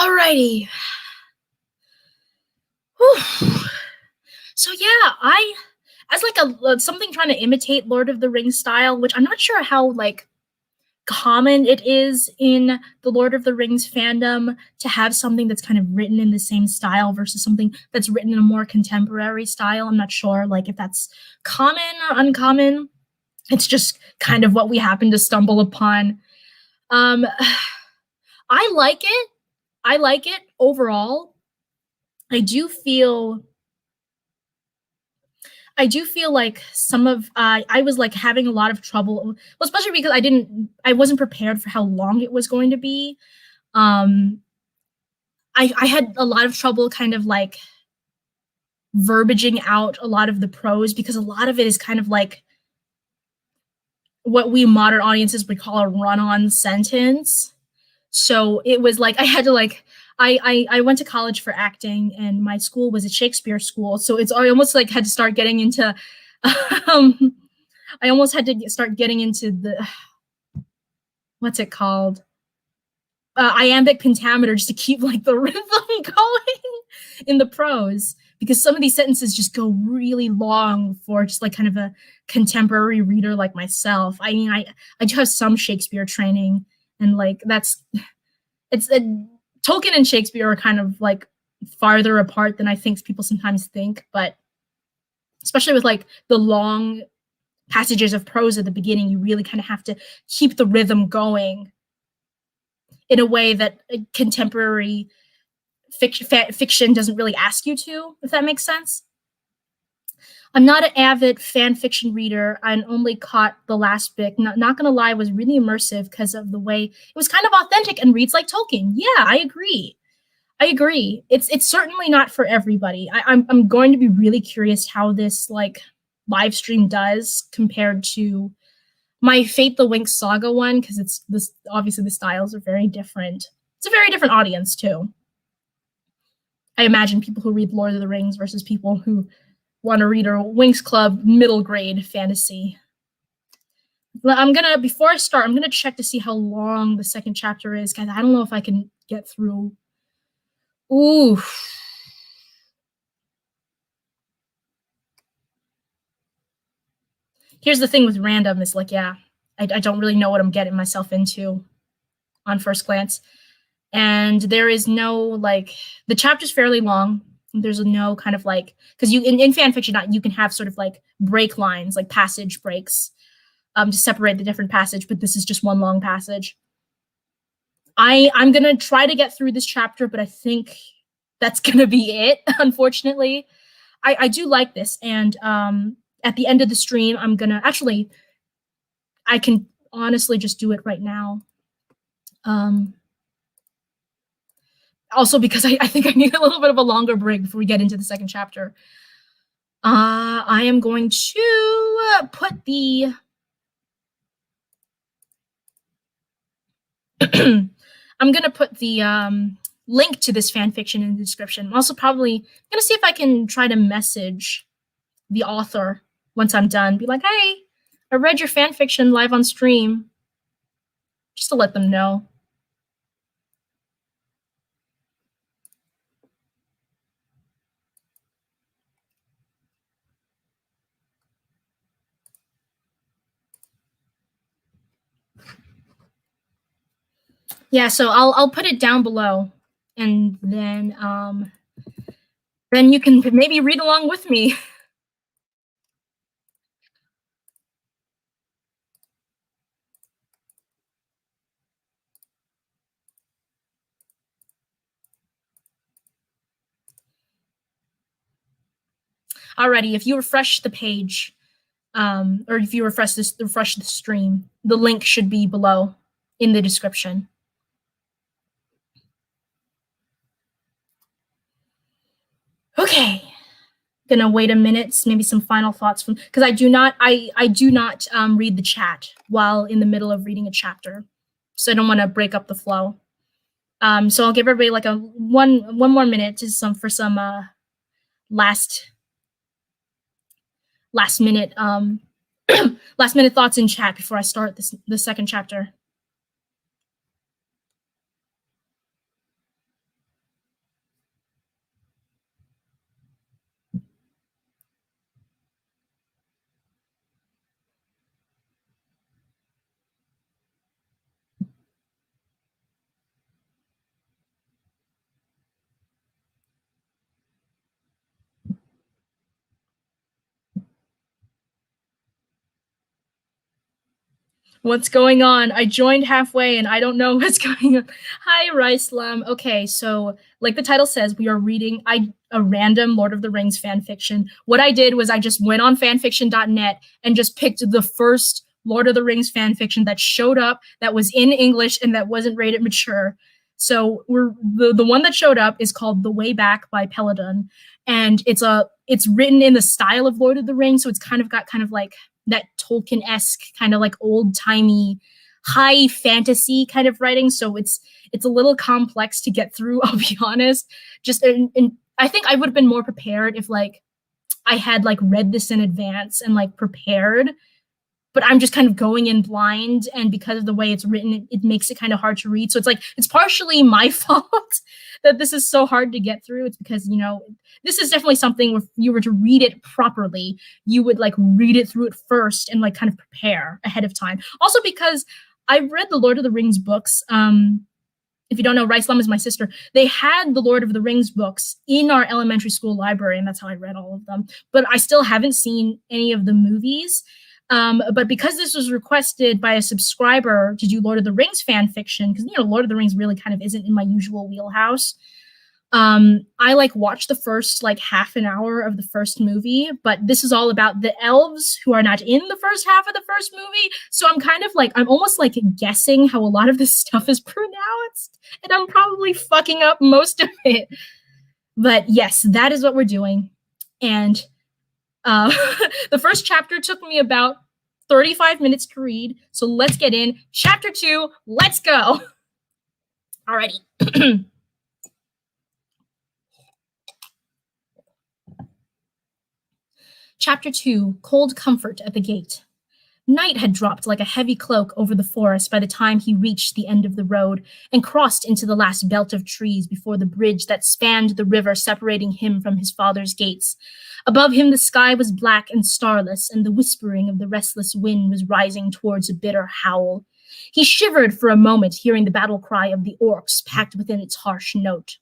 S1: Alrighty. Whew. So yeah, I as like a something trying to imitate Lord of the Rings style, which I'm not sure how like common it is in the Lord of the Rings fandom to have something that's kind of written in the same style versus something that's written in a more contemporary style. I'm not sure like if that's common or uncommon. It's just kind of what we happen to stumble upon. Um I like it. I like it overall. I do feel I do feel like some of I was like having a lot of trouble, well, especially because I wasn't prepared for how long it was going to be. Um, I had a lot of trouble kind of like verbaging out a lot of the prose because a lot of it is kind of like what we modern audiences would call a run-on sentence. So it was like I had to like I went to college for acting and my school was a Shakespeare school, so I almost like had to start getting into um I almost had to start getting into the what's it called? Iambic pentameter just to keep like the rhythm going in the prose because some of these sentences just go really long for just like kind of a contemporary reader like myself. I mean, I do have some Shakespeare training and like it's Tolkien and Shakespeare are kind of like farther apart than I think people sometimes think, but especially with like the long passages of prose at the beginning, you really kind of have to keep the rhythm going in a way that contemporary fiction doesn't really ask you to, if that makes sense. I'm not an avid fan fiction reader. I only caught the last book. Not gonna lie, was really immersive because of the way it was kind of authentic and reads like Tolkien. Yeah, I agree. I agree. It's certainly not for everybody. I'm going to be really curious how this like live stream does compared to my Fate the Winx Saga one because it's this obviously the styles are very different. It's a very different audience too. I imagine people who read Lord of the Rings versus people who want to read a Winx Club middle grade fantasy. Before I start, I'm gonna check to see how long the second chapter is, guys. I don't know if I can get through. Ooh. Here's the thing with random is like, yeah, I don't really know what I'm getting myself into on first glance. And there is no like the chapter's fairly long. There's no kind of like because you in fan fiction you can have sort of like break lines, like passage breaks, to separate the different passage, but this is just one long passage. I'm gonna try to get through this chapter, but I think that's gonna be it, unfortunately. I do like this, and at the end of the stream, I'm gonna actually I can honestly just do it right now. Also because I think I need a little bit of a longer break before we get into the second chapter. I am going to put the I'm gonna put the link to this fan fiction in the description. I'm also probably gonna see if I can try to message the author once I'm done. Be like, hey, I read your fan fiction live on stream, just to let them know. Yeah, so I'll put it down below, and then you can maybe read along with me. Alrighty, if you refresh the page, or if you refresh the stream, the link should be below in the description. Okay, gonna wait a minute, maybe some final thoughts from because I do not read the chat while in the middle of reading a chapter, so I don't want to break up the flow. So I'll give everybody like a one more minute to some last minute last minute thoughts in chat before I start the second chapter. What's going on? I joined halfway and I don't know what's going on. Hi, Ricelam. Okay, so like the title says, we are reading a random Lord of the Rings fan fiction. What I did was I just went on fanfiction.net and just picked the first Lord of the Rings fan fiction that showed up that was in English and that wasn't rated mature. So the one that showed up is called The Way Back by Peladon, and it's written in the style of Lord of the Rings, so it's kind of got kind of like that Tolkien-esque kind of like old-timey high fantasy kind of writing. So it's a little complex to get through, I'll be honest. Just and I think I would have been more prepared if like I had like read this in advance and like prepared, but I'm just kind of going in blind, and because of the way it's written, it makes it kind of hard to read. So it's like it's partially my fault that this is so hard to get through. It's because, you know, this is definitely something if you were to read it properly, you would like read it through it first and like kind of prepare ahead of time. Also because I read the Lord of the Rings books. If you don't know, Ricelam is my sister. They had the Lord of the Rings books in our elementary school library, and that's how I read all of them. But I still haven't seen any of the movies. But because this was requested by a subscriber to do Lord of the Rings fan fiction, because, you know, Lord of the Rings really kind of isn't in my usual wheelhouse, I like watched the first like half an hour of the first movie, but this is all about the elves who are not in the first half of the first movie. So I'm kind of like, I'm almost like guessing how a lot of this stuff is pronounced, and I'm probably fucking up most of it. But yes, that is what we're doing. And the first chapter took me about 35 minutes to read, so let's get in. Chapter 2, let's go. Alrighty. Chapter 2, Cold Comfort at the Gate. Night had dropped like a heavy cloak over the forest by the time he reached the end of the road and crossed into the last belt of trees before the bridge that spanned the river separating him from his father's gates. Above him the sky was black and starless, and the whispering of the restless wind was rising towards a bitter howl. He shivered for a moment, hearing the battle cry of the orcs packed within its harsh note.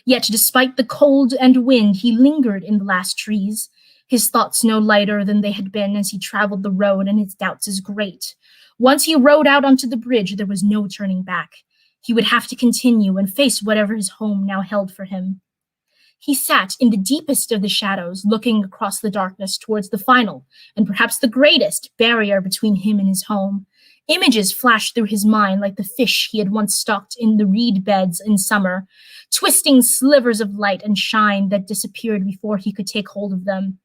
S1: Yet despite the cold and wind, he lingered in the last trees, his thoughts no lighter than they had been as he traveled the road, and his doubts as great. Once he rode out onto the bridge, there was no turning back. He would have to continue and face whatever his home now held for him. He sat in the deepest of the shadows, looking across the darkness towards the final, and perhaps the greatest, barrier between him and his home. Images flashed through his mind like the fish he had once stalked in the reed beds in summer, twisting slivers of light and shine that disappeared before he could take hold of them.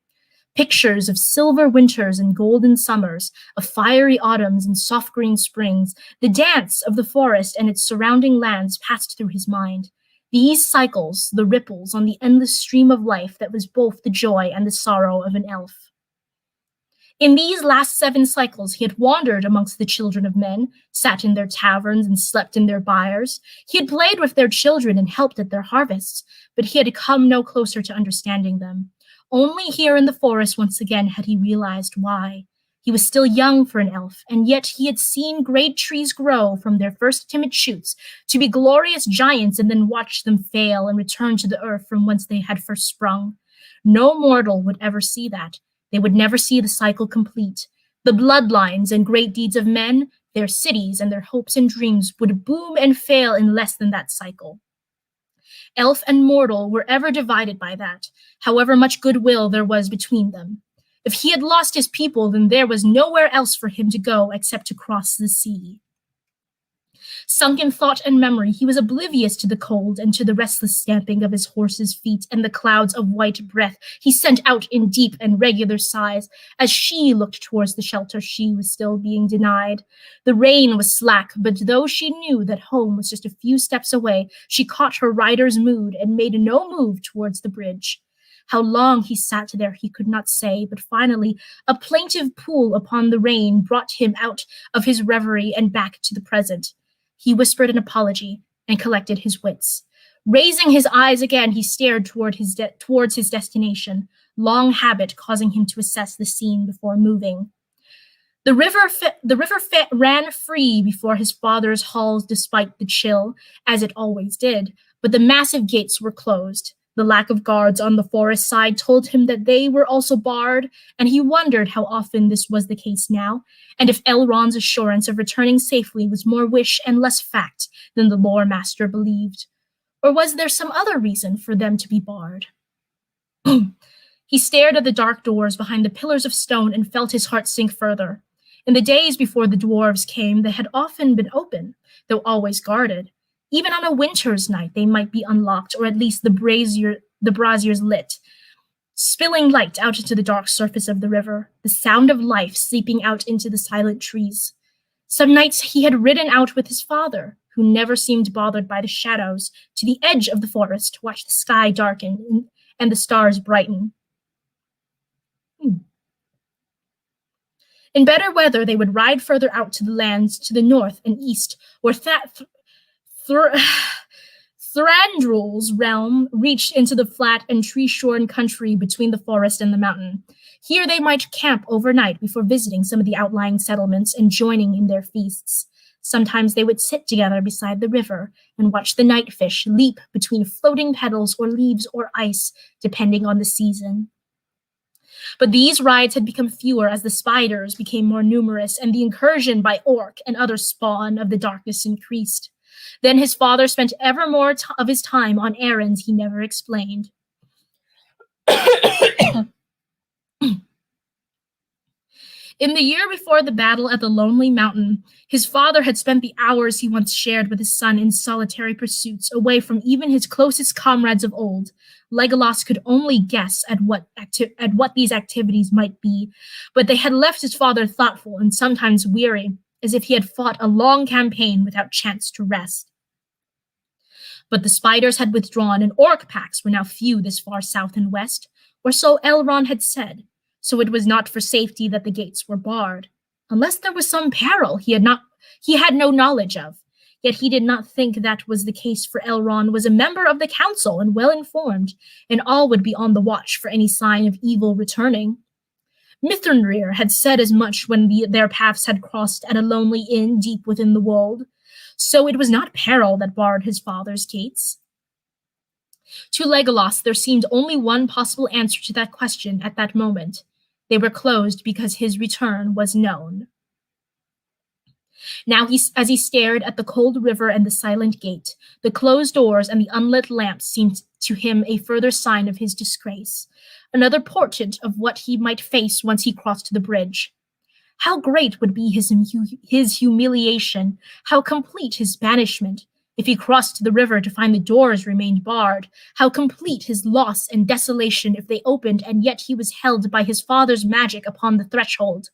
S1: Pictures of silver winters and golden summers, of fiery autumns and soft green springs, the dance of the forest and its surrounding lands passed through his mind. These cycles, the ripples on the endless stream of life that was both the joy and the sorrow of an elf. In these last 7 cycles, he had wandered amongst the children of men, sat in their taverns and slept in their byres. He had played with their children and helped at their harvests, but he had come no closer to understanding them. Only here in the forest once again had he realized why. He was still young for an elf, and yet he had seen great trees grow from their first timid shoots to be glorious giants and then watched them fail and return to the earth from whence they had first sprung. No mortal would ever see that. They would never see the cycle complete. The bloodlines and great deeds of men, their cities and their hopes and dreams would boom and fail in less than that cycle. Elf and mortal were ever divided by that, however much goodwill there was between them. If he had lost his people, then there was nowhere else for him to go except to cross the sea. Sunk in thought and memory, he was oblivious to the cold and to the restless stamping of his horse's feet and the clouds of white breath he sent out in deep and regular sighs as she looked towards the shelter she was still being denied. The rain was slack, but though she knew that home was just a few steps away, she caught her rider's mood and made no move towards the bridge. How long he sat there he could not say, but finally a plaintive pull upon the rein brought him out of his reverie and back to the present. He whispered an apology and collected his wits. Raising his eyes again, he stared towards his destination, long habit causing him to assess the scene before moving. The river ran free before his father's halls despite the chill, as it always did, but the massive gates were closed. The lack of guards on the forest side told him that they were also barred, and he wondered how often this was the case now, and if Elrond's assurance of returning safely was more wish and less fact than the lore master believed. Or was there some other reason for them to be barred? He stared at the dark doors behind the pillars of stone and felt his heart sink further. In the days before the dwarves came, they had often been open, though always guarded. Even on a winter's night, they might be unlocked, or at least the braziers lit, spilling light out into the dark surface of the river, the sound of life seeping out into the silent trees. Some nights he had ridden out with his father, who never seemed bothered by the shadows, to the edge of the forest to watch the sky darken and the stars brighten. In better weather, they would ride further out to the lands to the north and east, where Thranduil's realm reached into the flat and tree-shorn country between the forest and the mountain. Here they might camp overnight before visiting some of the outlying settlements and joining in their feasts. Sometimes they would sit together beside the river and watch the night fish leap between floating petals or leaves or ice, depending on the season. But these rides had become fewer as the spiders became more numerous and the incursion by orc and other spawn of the darkness increased. Then his father spent ever more of his time on errands he never explained. In the year before the battle at the Lonely Mountain, his father had spent the hours he once shared with his son in solitary pursuits, away from even his closest comrades of old. Legolas could only guess at what these activities might be, but they had left his father thoughtful and sometimes weary, as if he had fought a long campaign without chance to rest. But the spiders had withdrawn, and orc packs were now few this far south and west, or so Elrond had said. So it was not for safety that the gates were barred, unless there was some peril he had no knowledge of. Yet he did not think that was the case, for Elrond was a member of the council and well-informed, and all would be on the watch for any sign of evil returning. Mithrandir had said as much when their paths had crossed at a lonely inn deep within the wold, so it was not peril that barred his father's gates. To Legolas, there seemed only one possible answer to that question at that moment. They were closed because his return was known. Now, as he stared at the cold river and the silent gate, the closed doors and the unlit lamps seemed to him a further sign of his disgrace, another portent of what he might face once he crossed the bridge. How great would be his humiliation, how complete his banishment. If he crossed the river to find the doors remained barred, how complete his loss and desolation if they opened and yet he was held by his father's magic upon the threshold.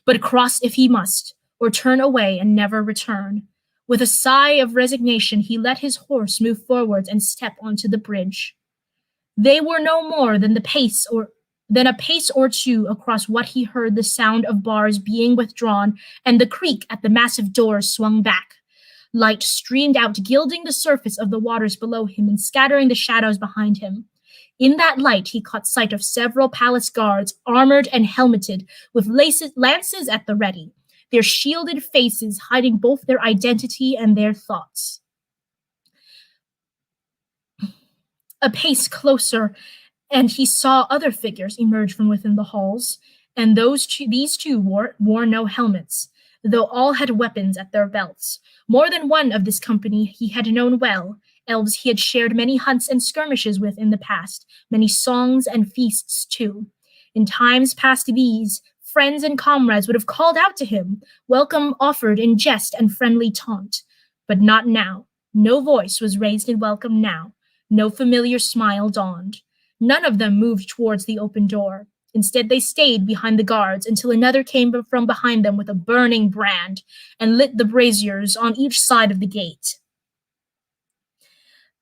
S1: But cross if he must, or turn away and never return. With a sigh of resignation, he let his horse move forwards and step onto the bridge. They were no more than a pace or two across what he heard the sound of bars being withdrawn and the creak at the massive doors swung back. Light streamed out, gilding the surface of the waters below him and scattering the shadows behind him. In that light, he caught sight of several palace guards, armored and helmeted, with lances at the ready, their shielded faces hiding both their identity and their thoughts. A pace closer, and he saw other figures emerge from within the halls, and these two wore no helmets, though all had weapons at their belts. More than one of this company he had known well, elves he had shared many hunts and skirmishes with in the past, many songs and feasts too. In times past these, friends and comrades would have called out to him, welcome offered in jest and friendly taunt. But not now. No voice was raised in welcome now. No familiar smile dawned. None of them moved towards the open door. Instead, they stayed behind the guards until another came from behind them with a burning brand and lit the braziers on each side of the gate.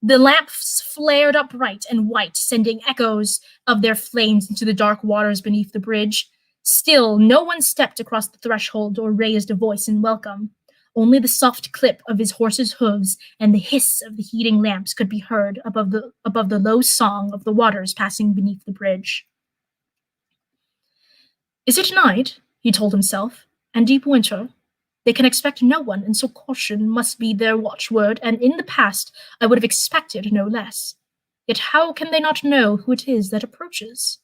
S1: The lamps flared up bright and white, sending echoes of their flames into the dark waters beneath the bridge. Still, no one stepped across the threshold or raised a voice in welcome. Only the soft clip of his horse's hooves and the hiss of the heating lamps could be heard above the low song of the waters passing beneath the bridge. Is it night? He told himself, and deep winter. They can expect no one, and so caution must be their watchword, and in the past I would have expected no less. Yet how can they not know who it is that approaches?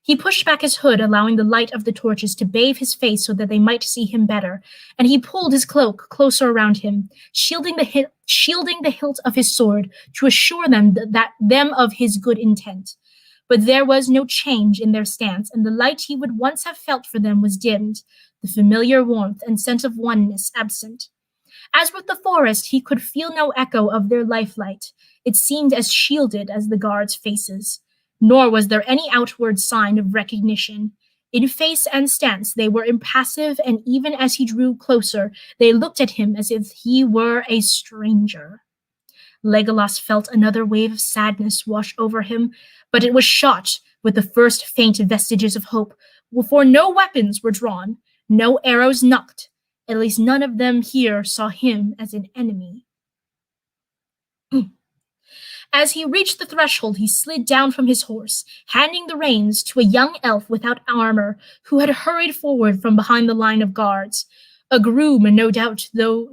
S1: He pushed back his hood, allowing the light of the torches to bathe his face so that they might see him better, and he pulled his cloak closer around him, shielding the hilt of his sword to assure them them of his good intent. But there was no change in their stance, and the light he would once have felt for them was dimmed, the familiar warmth and sense of oneness absent. As with the forest, he could feel no echo of their lifelight. It seemed as shielded as the guards' faces. Nor was there any outward sign of recognition. In face and stance, they were impassive, and even as he drew closer, they looked at him as if he were a stranger. Legolas felt another wave of sadness wash over him, but it was shot with the first faint vestiges of hope, for no weapons were drawn, no arrows nocked. At least none of them here saw him as an enemy. As he reached the threshold, he slid down from his horse, handing the reins to a young elf without armor who had hurried forward from behind the line of guards. A groom, no doubt, though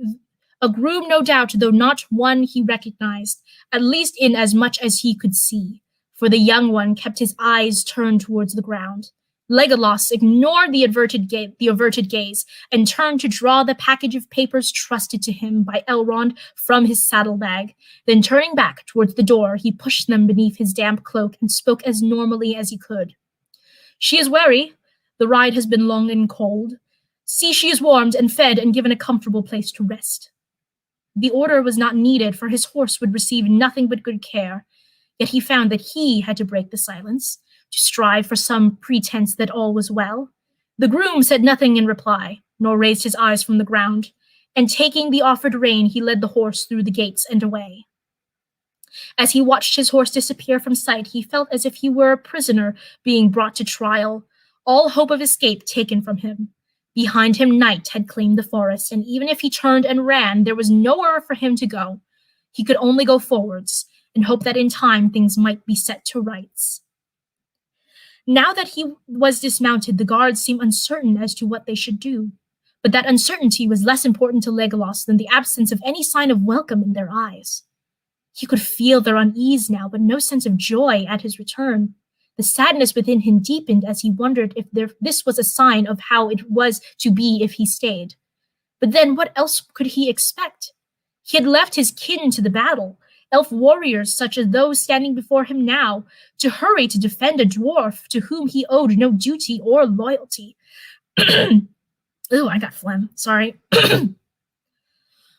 S1: not one he recognized, at least in as much as he could see, for the young one kept his eyes turned towards the ground. Legolas ignored the averted gaze and turned to draw the package of papers trusted to him by Elrond from his saddlebag. Then turning back towards the door, he pushed them beneath his damp cloak and spoke as normally as he could. "She is weary. The ride has been long and cold. See, she is warmed and fed and given a comfortable place to rest." The order was not needed, for his horse would receive nothing but good care. Yet he found that he had to break the silence, to strive for some pretense that all was well. The groom said nothing in reply, nor raised his eyes from the ground, and taking the offered rein, he led the horse through the gates and away. As he watched his horse disappear from sight, he felt as if he were a prisoner being brought to trial, all hope of escape taken from him. Behind him, night had claimed the forest, and even if he turned and ran, there was nowhere for him to go. He could only go forwards, and hope that in time things might be set to rights. Now that he was dismounted, the guards seemed uncertain as to what they should do. But that uncertainty was less important to Legolas than the absence of any sign of welcome in their eyes. He could feel their unease now, but no sense of joy at his return. The sadness within him deepened as he wondered if this was a sign of how it was to be if he stayed. But then what else could he expect? He had left his kin to the battle, elf warriors such as those standing before him now, to hurry to defend a dwarf to whom he owed no duty or loyalty. Ooh, I got phlegm, sorry.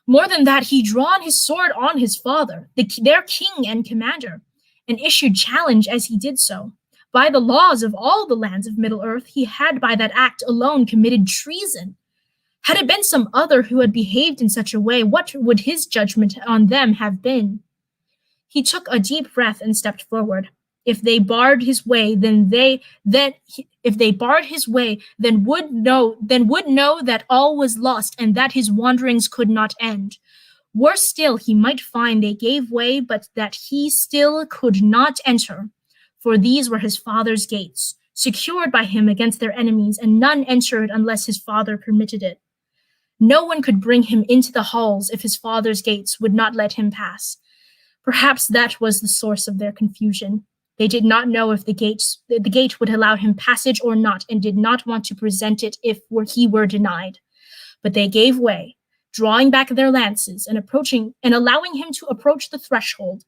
S1: More than that, he'd drawn his sword on his father, their king and commander, and issued challenge as he did so. By the laws of all the lands of Middle-earth, he had by that act alone committed treason. Had it been some other who had behaved in such a way, what would his judgment on them have been? He took a deep breath and stepped forward. If they barred his way, then would know that all was lost and that his wanderings could not end. Worse still, he might find they gave way, but that he still could not enter, for these were his father's gates, secured by him against their enemies, and none entered unless his father permitted it. No one could bring him into the halls if his father's gates would not let him pass. Perhaps that was the source of their confusion. They did not know if the gate would allow him passage or not, and did not want to present it if he were denied. But they gave way, drawing back their lances and allowing him to approach the threshold.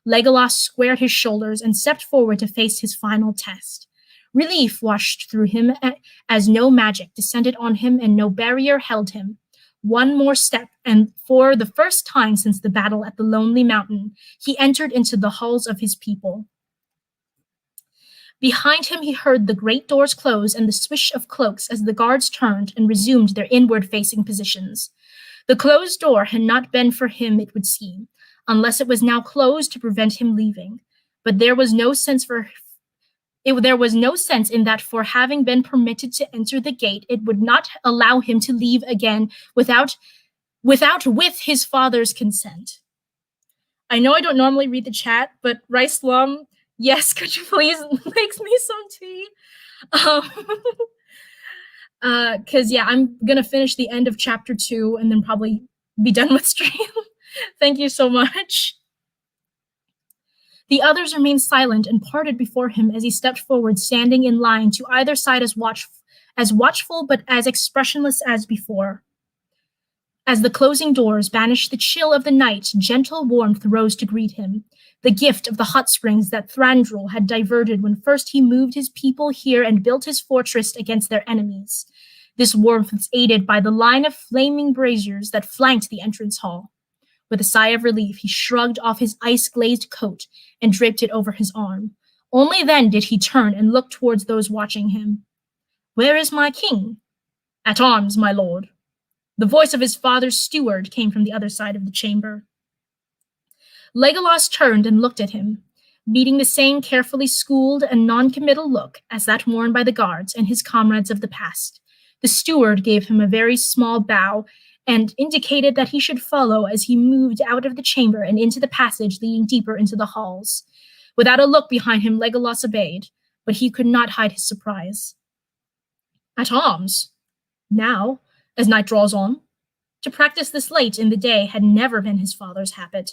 S1: Legolas squared his shoulders and stepped forward to face his final test. Relief washed through him as no magic descended on him and no barrier held him. One more step, and for the first time since the battle at the Lonely Mountain, he entered into the halls of his people. Behind him he heard the great doors close and the swish of cloaks as the guards turned and resumed their inward-facing positions. The closed door had not been for him, it would seem, unless it was now closed to prevent him leaving. But there was no sense in that, for having been permitted to enter the gate, it would not allow him to leave again with his father's consent. I know I don't normally read the chat, but Rice Lum, yes, could you please make me some tea? Because I'm gonna finish the end of chapter 2 and then probably be done with stream. Thank you so much. The others remained silent and parted before him as he stepped forward, standing in line to either side as watchful but as expressionless as before. As the closing doors banished the chill of the night, gentle warmth rose to greet him, the gift of the hot springs that Thranduil had diverted when first he moved his people here and built his fortress against their enemies. This warmth was aided by the line of flaming braziers that flanked the entrance hall. With a sigh of relief, he shrugged off his ice-glazed coat and draped it over his arm. Only then did he turn and look towards those watching him. "Where is my king?" "At arms, my lord." The voice of his father's steward came from the other side of the chamber. Legolas turned and looked at him, meeting the same carefully schooled and non-committal look as that worn by the guards and his comrades of the past. The steward gave him a very small bow and indicated that he should follow as he moved out of the chamber and into the passage leading deeper into the halls. Without a look behind him, Legolas obeyed, but he could not hide his surprise. At arms? Now, as night draws on? To practice this late in the day had never been his father's habit.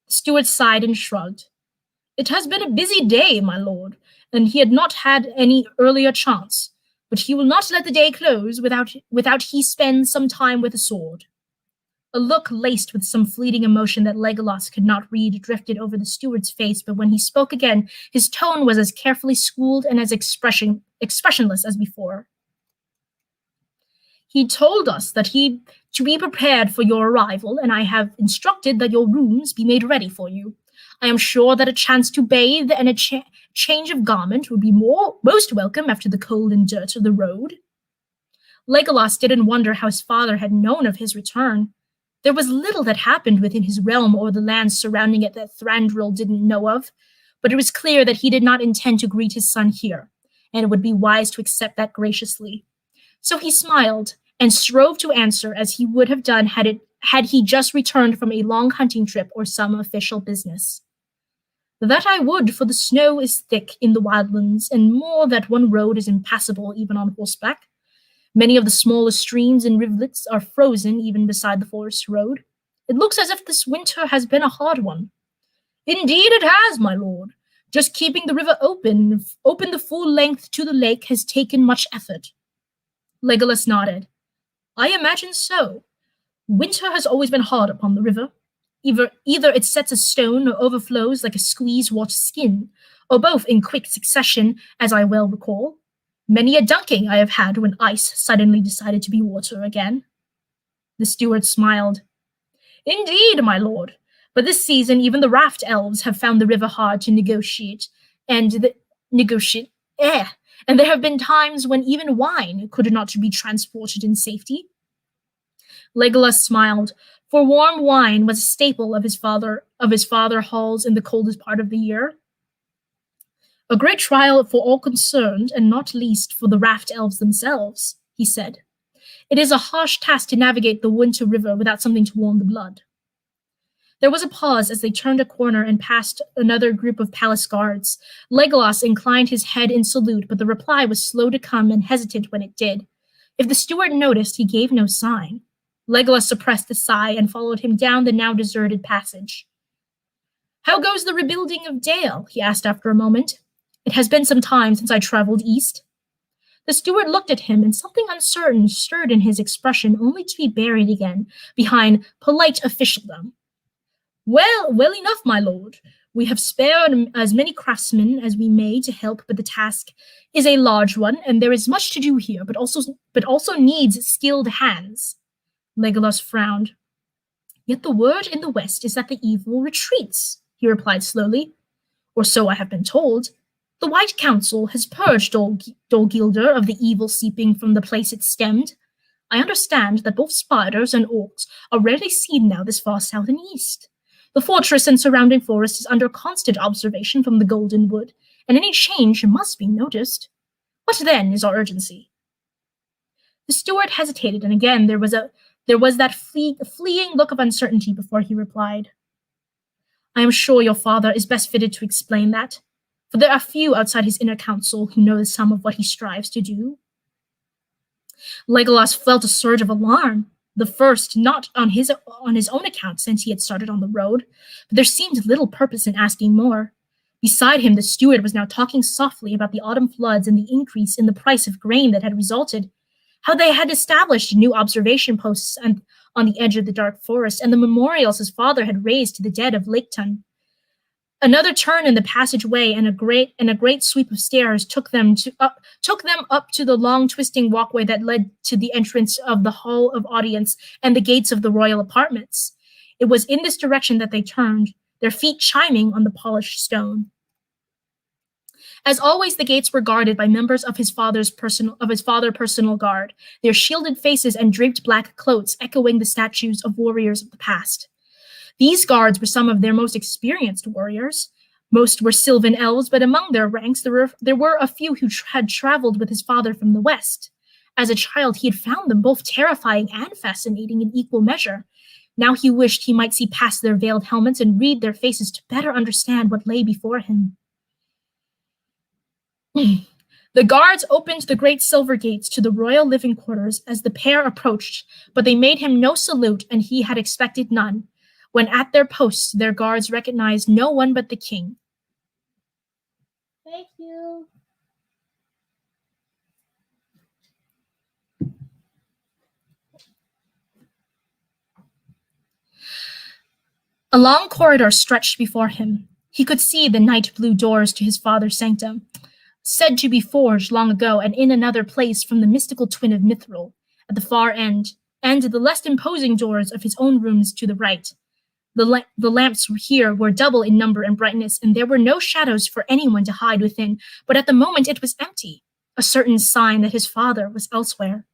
S1: The steward sighed and shrugged. It has been a busy day, my lord, and he had not had any earlier chance. But he will not let the day close without he spends some time with a sword. A look laced with some fleeting emotion that Legolas could not read drifted over the steward's face, but when he spoke again, his tone was as carefully schooled and as expressionless as before. He told us that to be prepared for your arrival, and I have instructed that your rooms be made ready for you. I am sure that a chance to bathe and a change of garment would be most welcome after the cold and dirt of the road. Legolas didn't wonder how his father had known of his return. There was little that happened within his realm or the lands surrounding it that Thranduil didn't know of, but it was clear that he did not intend to greet his son here, and it would be wise to accept that graciously. So he smiled and strove to answer as he would have done had he just returned from a long hunting trip or some official business. That I would, for the snow is thick in the wildlands, and more that one road is impassable even on horseback. Many of the smallest streams and rivulets are frozen even beside the forest road. It looks as if this winter has been a hard one. Indeed it has, my lord. Just keeping the river open the full length to the lake has taken much effort. Legolas nodded. I imagine so. Winter has always been hard upon the river. Either it sets a stone or overflows like a squeeze-washed skin, or both in quick succession, as I well recall. Many a dunking I have had when ice suddenly decided to be water again. The steward smiled. Indeed, my lord, but this season even the raft elves have found the river hard to negotiate, and there have been times when even wine could not be transported in safety. Legolas smiled, for warm wine was a staple of his father halls in the coldest part of the year. A great trial for all concerned, and not least for the raft elves themselves, he said. It is a harsh task to navigate the winter river without something to warm the blood. There was a pause as they turned a corner and passed another group of palace guards. Legolas inclined his head in salute, but the reply was slow to come and hesitant when it did. If the steward noticed, he gave no sign. Legolas suppressed a sigh and followed him down the now deserted passage. How goes the rebuilding of Dale? He asked after a moment. It has been some time since I traveled east. The steward looked at him, and something uncertain stirred in his expression, only to be buried again behind polite officialdom. Well enough, my lord. We have spared as many craftsmen as we may to help, but the task is a large one, and there is much to do here, but also needs skilled hands. Legolas frowned. Yet the word in the west is that the evil retreats, he replied slowly. Or so I have been told. The White Council has purged Dol Guldur of the evil seeping from the place it stemmed. I understand that both spiders and orcs are rarely seen now this far south and east. The fortress and surrounding forest is under constant observation from the Golden Wood, and any change must be noticed. What then is our urgency? The steward hesitated, and again there was that fleeing look of uncertainty before he replied. I am sure your father is best fitted to explain that, for there are few outside his inner council who know the sum of what he strives to do. Legolas felt a surge of alarm, the first not on his own account since he had started on the road, but there seemed little purpose in asking more. Beside him, the steward was now talking softly about the autumn floods and the increase in the price of grain that had resulted, how they had established new observation posts on the edge of the dark forest, and the memorials his father had raised to the dead of Laketon. Another turn in the passageway and a great sweep of stairs took them up to the long twisting walkway that led to the entrance of the hall of audience and the gates of the royal apartments. It was in this direction that they turned, their feet chiming on the polished stone. As always, the gates were guarded by members of his father's personal guard, their shielded faces and draped black cloaks echoing the statues of warriors of the past. These guards were some of their most experienced warriors. Most were Sylvan elves, but among their ranks there were a few who had traveled with his father from the west. As a child, he had found them both terrifying and fascinating in equal measure. Now he wished he might see past their veiled helmets and read their faces to better understand what lay before him. The guards opened the great silver gates to the royal living quarters as the pair approached, but they made him no salute, and he had expected none. When at their posts, their guards recognized no one but the king. Thank you. A long corridor stretched before him. He could see the night blue doors to his father's sanctum, said to be forged long ago and in another place from the mystical twin of Mithril, at the far end, and the less imposing doors of his own rooms to the right. The lamps here were double in number and brightness, and there were no shadows for anyone to hide within, but at the moment it was empty, a certain sign that his father was elsewhere.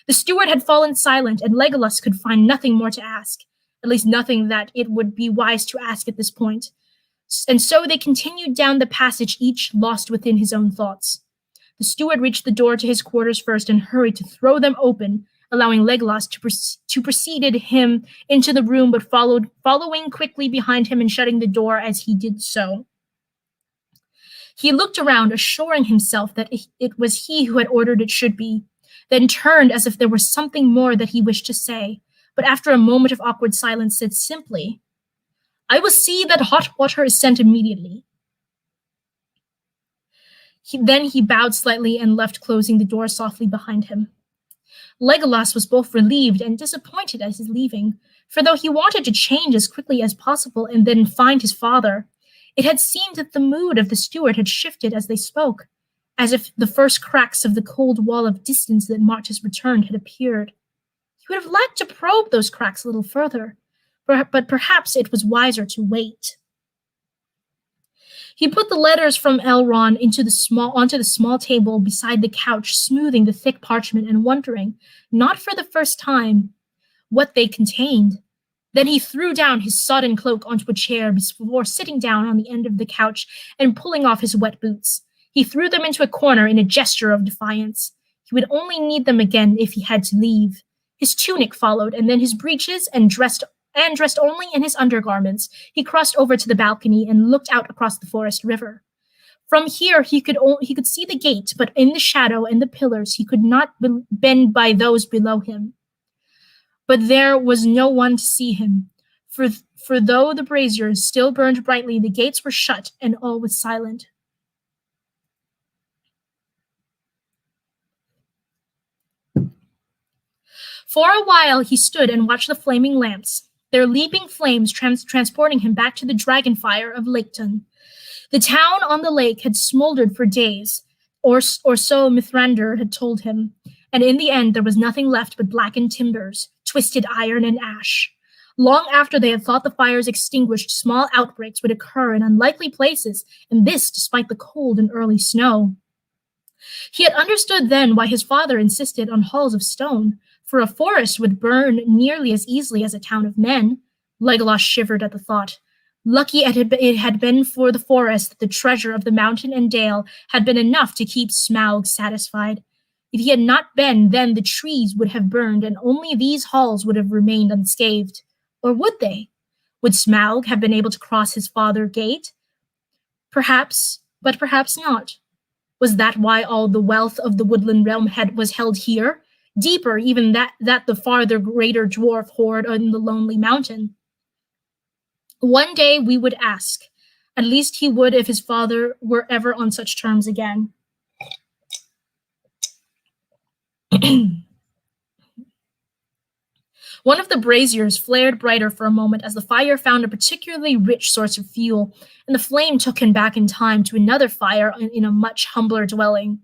S1: The steward had fallen silent, and Legolas could find nothing more to ask, at least nothing that it would be wise to ask at this point. And so they continued down the passage, each lost within his own thoughts. The steward reached the door to his quarters first and hurried to throw them open, allowing Legolas to precede him into the room, but following quickly behind him and shutting the door as he did so. He looked around, assuring himself that it was he who had ordered it should be, then turned as if there was something more that he wished to say, but after a moment of awkward silence said simply, "I will see that hot water is sent immediately." Then he bowed slightly and left, closing the door softly behind him. Legolas was both relieved and disappointed at his leaving, for though he wanted to change as quickly as possible and then find his father, it had seemed that the mood of the steward had shifted as they spoke, as if the first cracks of the cold wall of distance that marked his return had appeared. He would have liked to probe those cracks a little further, but perhaps it was wiser to wait. He put the letters from Elrond onto the small table beside the couch, smoothing the thick parchment and wondering, not for the first time, what they contained. Then he threw down his sodden cloak onto a chair before sitting down on the end of the couch and pulling off his wet boots. He threw them into a corner in a gesture of defiance. He would only need them again if he had to leave. His tunic followed, and then his breeches, and dressed only in his undergarments, he crossed over to the balcony and looked out across the forest river. From here, he could see the gate, but in the shadow and the pillars, he could not bend by those below him. But there was no one to see him, for though the braziers still burned brightly, the gates were shut and all was silent. For a while, he stood and watched the flaming lamps, their leaping flames transporting him back to the dragonfire of Laketon. The town on the lake had smoldered for days, or so Mithrandir had told him, and in the end there was nothing left but blackened timbers, twisted iron, and ash. Long after they had thought the fires extinguished, small outbreaks would occur in unlikely places, and this despite the cold and early snow. He had understood then why his father insisted on halls of stone, for a forest would burn nearly as easily as a town of men. Legolas shivered at the thought. Lucky it had been for the forest that the treasure of the mountain and dale had been enough to keep Smaug satisfied. If he had not been, then the trees would have burned, and only these halls would have remained unscathed. Or would they? Would Smaug have been able to cross his father's gate? Perhaps, but perhaps not. Was that why all the wealth of the woodland realm was held here? Deeper even that the farther greater dwarf hoard on the lonely mountain. One day we would ask, At least he would if his father were ever on such terms again. One of the braziers flared brighter for a moment as the fire found a particularly rich source of fuel, and the flame took him back in time to another fire in a much humbler dwelling.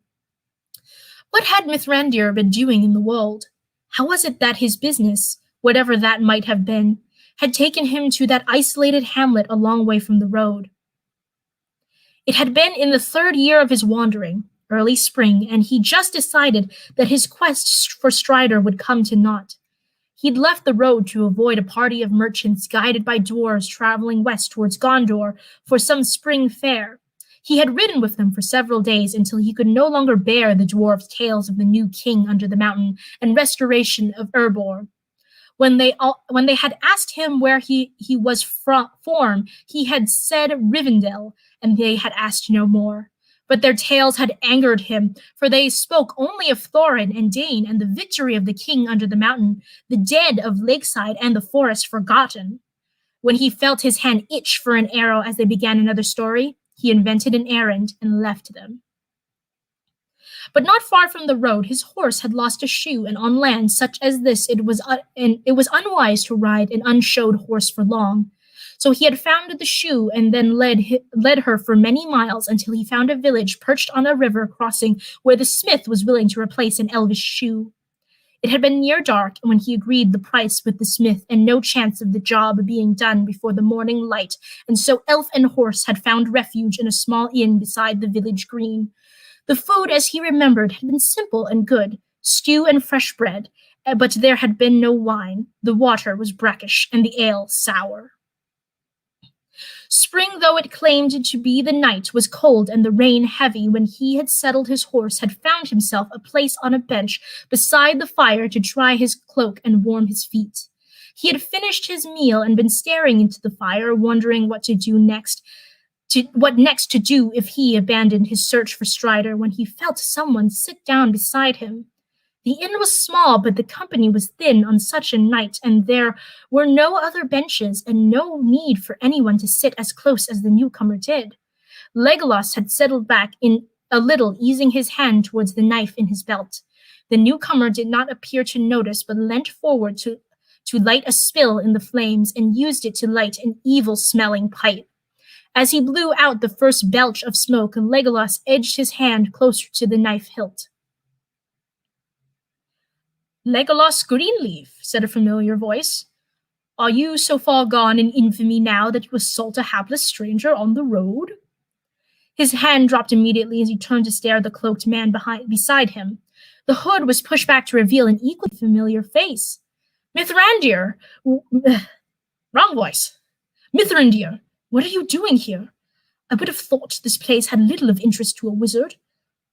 S1: What had Mithrandir been doing in the world? How was it that his business, whatever that might have been, had taken him to that isolated hamlet a long way from the road? It had been in the 3rd year of his wandering, early spring, and he just decided that his quest for Strider would come to naught. He'd left the road to avoid a party of merchants guided by dwarves traveling west towards Gondor for some spring fair. He had ridden with them for several days until he could no longer bear the dwarves' tales of the new king under the mountain and restoration of Erebor. When they had asked him where he was from, he had said Rivendell, and they had asked no more. But their tales had angered him, for they spoke only of Thorin and Dane and the victory of the king under the mountain, the dead of Lakeside and the forest forgotten. When he felt his hand itch for an arrow as they began another story, he invented an errand and left them. But not far from the road, his horse had lost a shoe, and on land such as this, it was unwise to ride an unshod horse for long. So he had found the shoe and then led her for many miles until he found a village perched on a river crossing where the smith was willing to replace an elvish shoe. It had been near dark when he agreed the price with the smith, and no chance of the job being done before the morning light, and so elf and horse had found refuge in a small inn beside the village green. The food, as he remembered, had been simple and good, stew and fresh bread, but there had been no wine. The water was brackish, and the ale sour. Spring though it claimed to be, the night was cold and the rain heavy. When he had settled his horse, had found himself a place on a bench beside the fire to dry his cloak and warm his feet. He had finished his meal and been staring into the fire, wondering what to do next. What next to do if he abandoned his search for Strider, when he felt someone sit down beside him. The inn was small, but the company was thin on such a night, and there were no other benches and no need for anyone to sit as close as the newcomer did. Legolas had settled back in a little, easing his hand towards the knife in his belt. The newcomer did not appear to notice, but leant forward to light a spill in the flames and used it to light an evil-smelling pipe. As he blew out the first belch of smoke, Legolas edged his hand closer to the knife hilt. "Legolas Greenleaf," said a familiar voice. "Are you so far gone in infamy now that you assault a hapless stranger on the road?" His hand dropped immediately as he turned to stare at the cloaked man beside him. The hood was pushed back to reveal an equally familiar face. "Mithrandir!" Wrong voice. "Mithrandir, what are you doing here? I would have thought this place had little of interest to a wizard.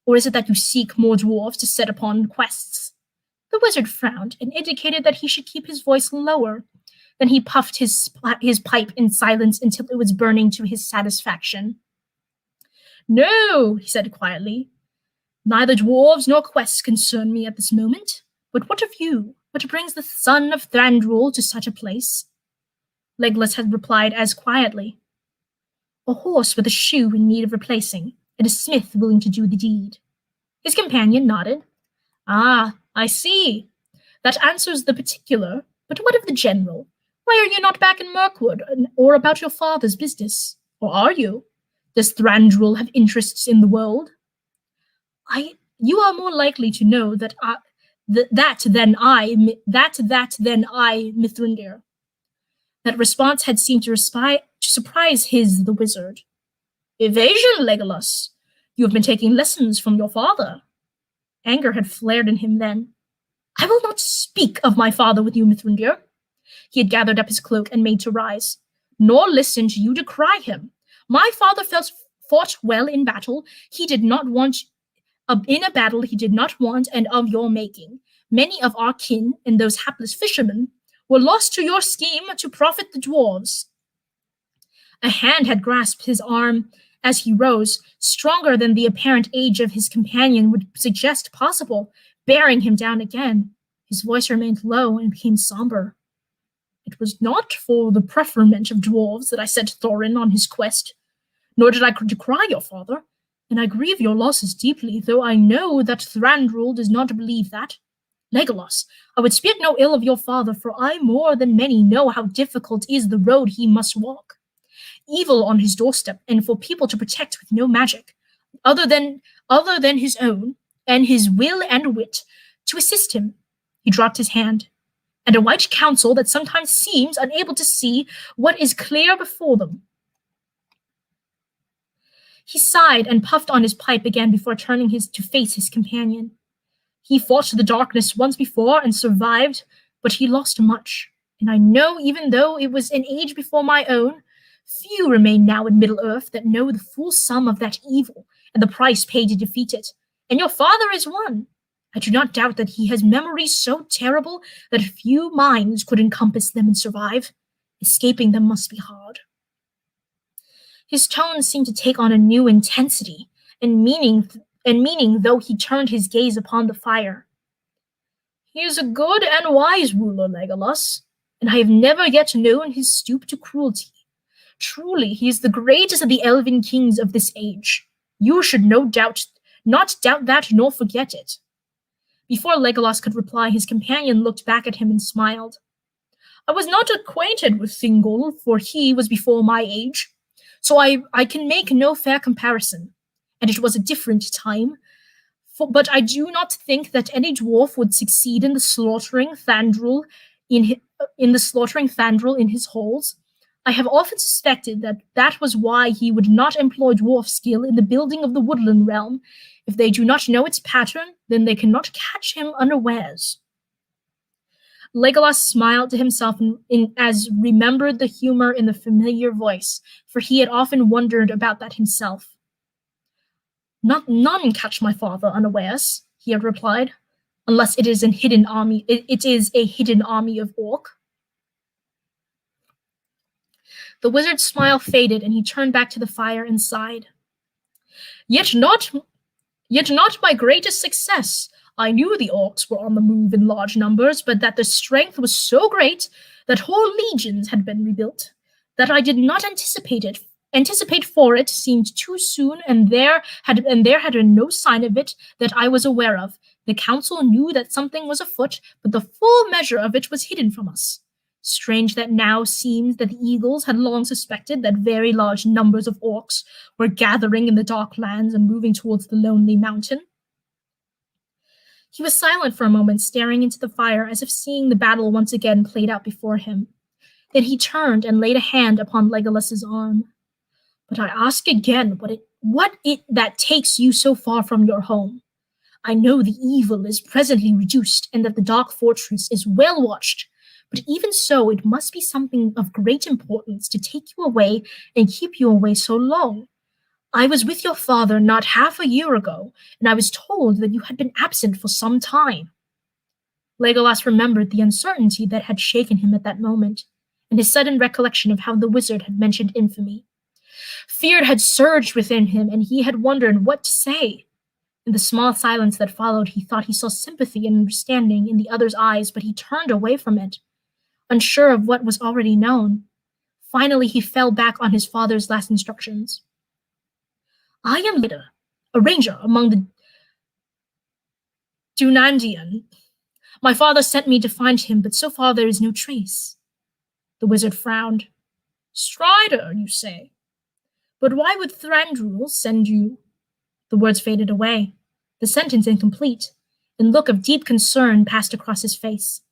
S1: Or is it that you seek more dwarves to set upon quests?" The wizard frowned and indicated that he should keep his voice lower. Then he puffed his pipe in silence until it was burning to his satisfaction. "No," he said quietly. "Neither dwarves nor quests concern me at this moment. But what of you? What brings the son of Thranduil to such a place?" Legolas had replied as quietly. "A horse with a shoe in need of replacing, and a smith willing to do the deed." His companion nodded. "Ah, I see. That answers the particular, but what of the general? Why are you not back in Mirkwood, or about your father's business? Or are you? Does Thranduil have interests in the world?" You are more likely to know that than I, Mithrandir." That response had seemed to surprise the wizard. "Evasion, Legolas. You have been taking lessons from your father." Anger had flared in him then. "I will not speak of my father with you, Mithrandir." He had gathered up his cloak and made to rise. "Nor listen to you decry him. My father fought well in battle. He did not want in a battle he did not want and of your making. Many of our kin and those hapless fishermen were lost to your scheme to profit the dwarves." A hand had grasped his arm as he rose, stronger than the apparent age of his companion would suggest possible, bearing him down again. His voice remained low and became somber. "It was not for the preferment of dwarves that I sent Thorin on his quest. Nor did I decry your father, and I grieve your losses deeply, though I know that Thranduil does not believe that. Legolas, I would speak no ill of your father, for I more than many know how difficult is the road he must walk. Evil on his doorstep, and for people to protect with no magic, other than his own, and his will and wit, to assist him. He dropped his hand. And a white council that sometimes seems unable to see what is clear before them. He sighed and puffed on his pipe again before turning to face his companion. He fought the darkness once before and survived, but he lost much. And I know, even though it was an age before my own, few remain now in Middle-earth that know the full sum of that evil and the price paid to defeat it. And your father is one. I do not doubt that he has memories so terrible that few minds could encompass them and survive. Escaping them must be hard. His tone seemed to take on a new intensity and meaning, though he turned his gaze upon the fire. He is a good and wise ruler, Legolas, and I have never yet known his stoop to cruelty. Truly, he is the greatest of the elven kings of this age. You should not doubt that nor forget it. Before Legolas could reply, his companion looked back at him and smiled. I was not acquainted with Thingol, for he was before my age, so I can make no fair comparison, and it was a different time. But I do not think that any dwarf would succeed in the slaughtering Thranduil in his halls. I have often suspected that was why he would not employ dwarf skill in the building of the woodland realm. If they do not know its pattern, then they cannot catch him unawares. Legolas smiled to himself as remembered the humor in the familiar voice, for he had often wondered about that himself. None catch my father unawares, he had replied, unless it is a hidden army of orc. The wizard's smile faded, and he turned back to the fire and sighed. Yet not my greatest success. I knew the orcs were on the move in large numbers, but that their strength was so great that whole legions had been rebuilt. That I did not anticipate for it seemed too soon, and there had been no sign of it that I was aware of. The council knew that something was afoot, but the full measure of it was hidden from us. Strange that now seems that the eagles had long suspected that very large numbers of orcs were gathering in the dark lands and moving towards the lonely mountain. He was silent for a moment, staring into the fire as if seeing the battle once again played out before him. Then he turned and laid a hand upon Legolas's arm. But I ask again, what it that takes you so far from your home? I know the evil is presently reduced and that the dark fortress is well watched, but even so, it must be something of great importance to take you away and keep you away so long. I was with your father not half a year ago, and I was told that you had been absent for some time. Legolas remembered the uncertainty that had shaken him at that moment, and his sudden recollection of how the wizard had mentioned infamy. Fear had surged within him, and he had wondered what to say. In the small silence that followed, he thought he saw sympathy and understanding in the other's eyes, but he turned away from it, unsure of what was already known. Finally, he fell back on his father's last instructions. I am Leda, a ranger among the Dunandian. My father sent me to find him, but so far there is no trace. The wizard frowned. Strider, you say? But why would Thranduil send you? The words faded away, the sentence incomplete. A look of deep concern passed across his face.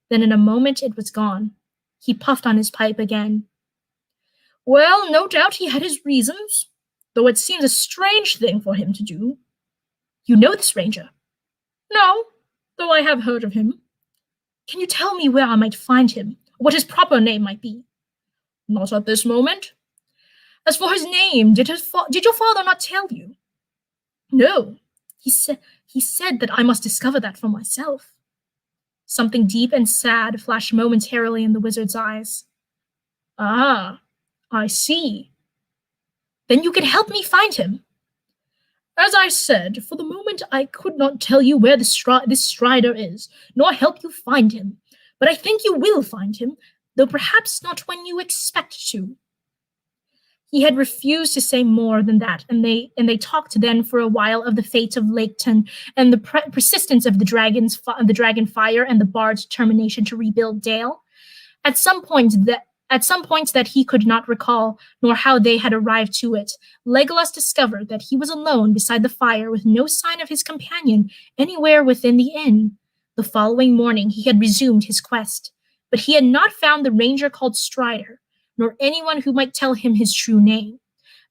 S1: Then in a moment it was gone. He puffed on his pipe again. Well, no doubt he had his reasons, though it seems a strange thing for him to do. You know this ranger? No, though I have heard of him. Can you tell me where I might find him, or what his proper name might be? Not at this moment. As for his name, did your father not tell you? No, he said that I must discover that for myself. Something deep and sad flashed momentarily in the wizard's eyes. Ah, I see. Then you can help me find him. As I said, for the moment I could not tell you where this strider is, nor help you find him. But I think you will find him, though perhaps not when you expect to. He had refused to say more than that, and they talked then for a while of the fate of Laketon and the persistence of the dragon fire and the bard's determination to rebuild Dale. At some point that he could not recall, nor how they had arrived to it, Legolas discovered that he was alone beside the fire with no sign of his companion anywhere within the inn. The following morning he had resumed his quest, but he had not found the ranger called Strider, nor anyone who might tell him his true name.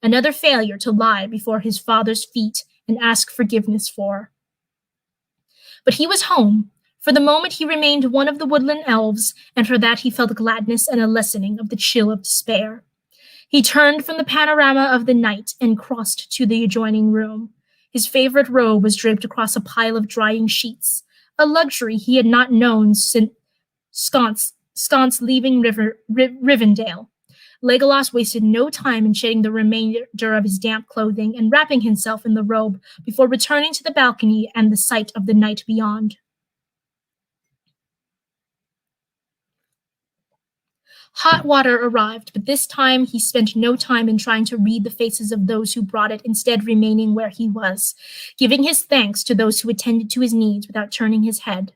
S1: Another failure to lie before his father's feet and ask forgiveness for. But he was home. For the moment he remained one of the woodland elves, and for that he felt gladness and a lessening of the chill of despair. He turned from the panorama of the night and crossed to the adjoining room. His favorite robe was draped across a pile of drying sheets, a luxury he had not known since sconce leaving Rivendell. Legolas wasted no time in shedding the remainder of his damp clothing and wrapping himself in the robe before returning to the balcony and the sight of the night beyond. Hot water arrived, but this time he spent no time in trying to read the faces of those who brought it, instead remaining where he was, giving his thanks to those who attended to his needs without turning his head.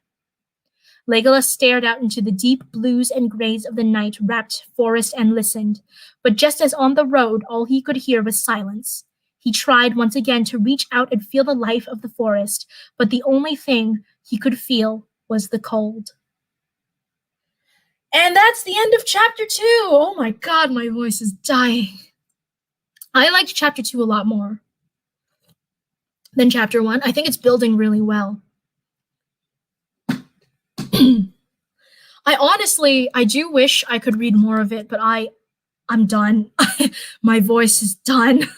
S1: Legolas stared out into the deep blues and grays of the night-wrapped forest and listened, but just as on the road, all he could hear was silence. He tried once again to reach out and feel the life of the forest, but the only thing he could feel was the cold. And that's the end of chapter 2. Oh my god, my voice is dying. I liked chapter 2 a lot more than chapter 1. I think it's building really well. I do wish I could read more of it, but I'm done. My voice is done.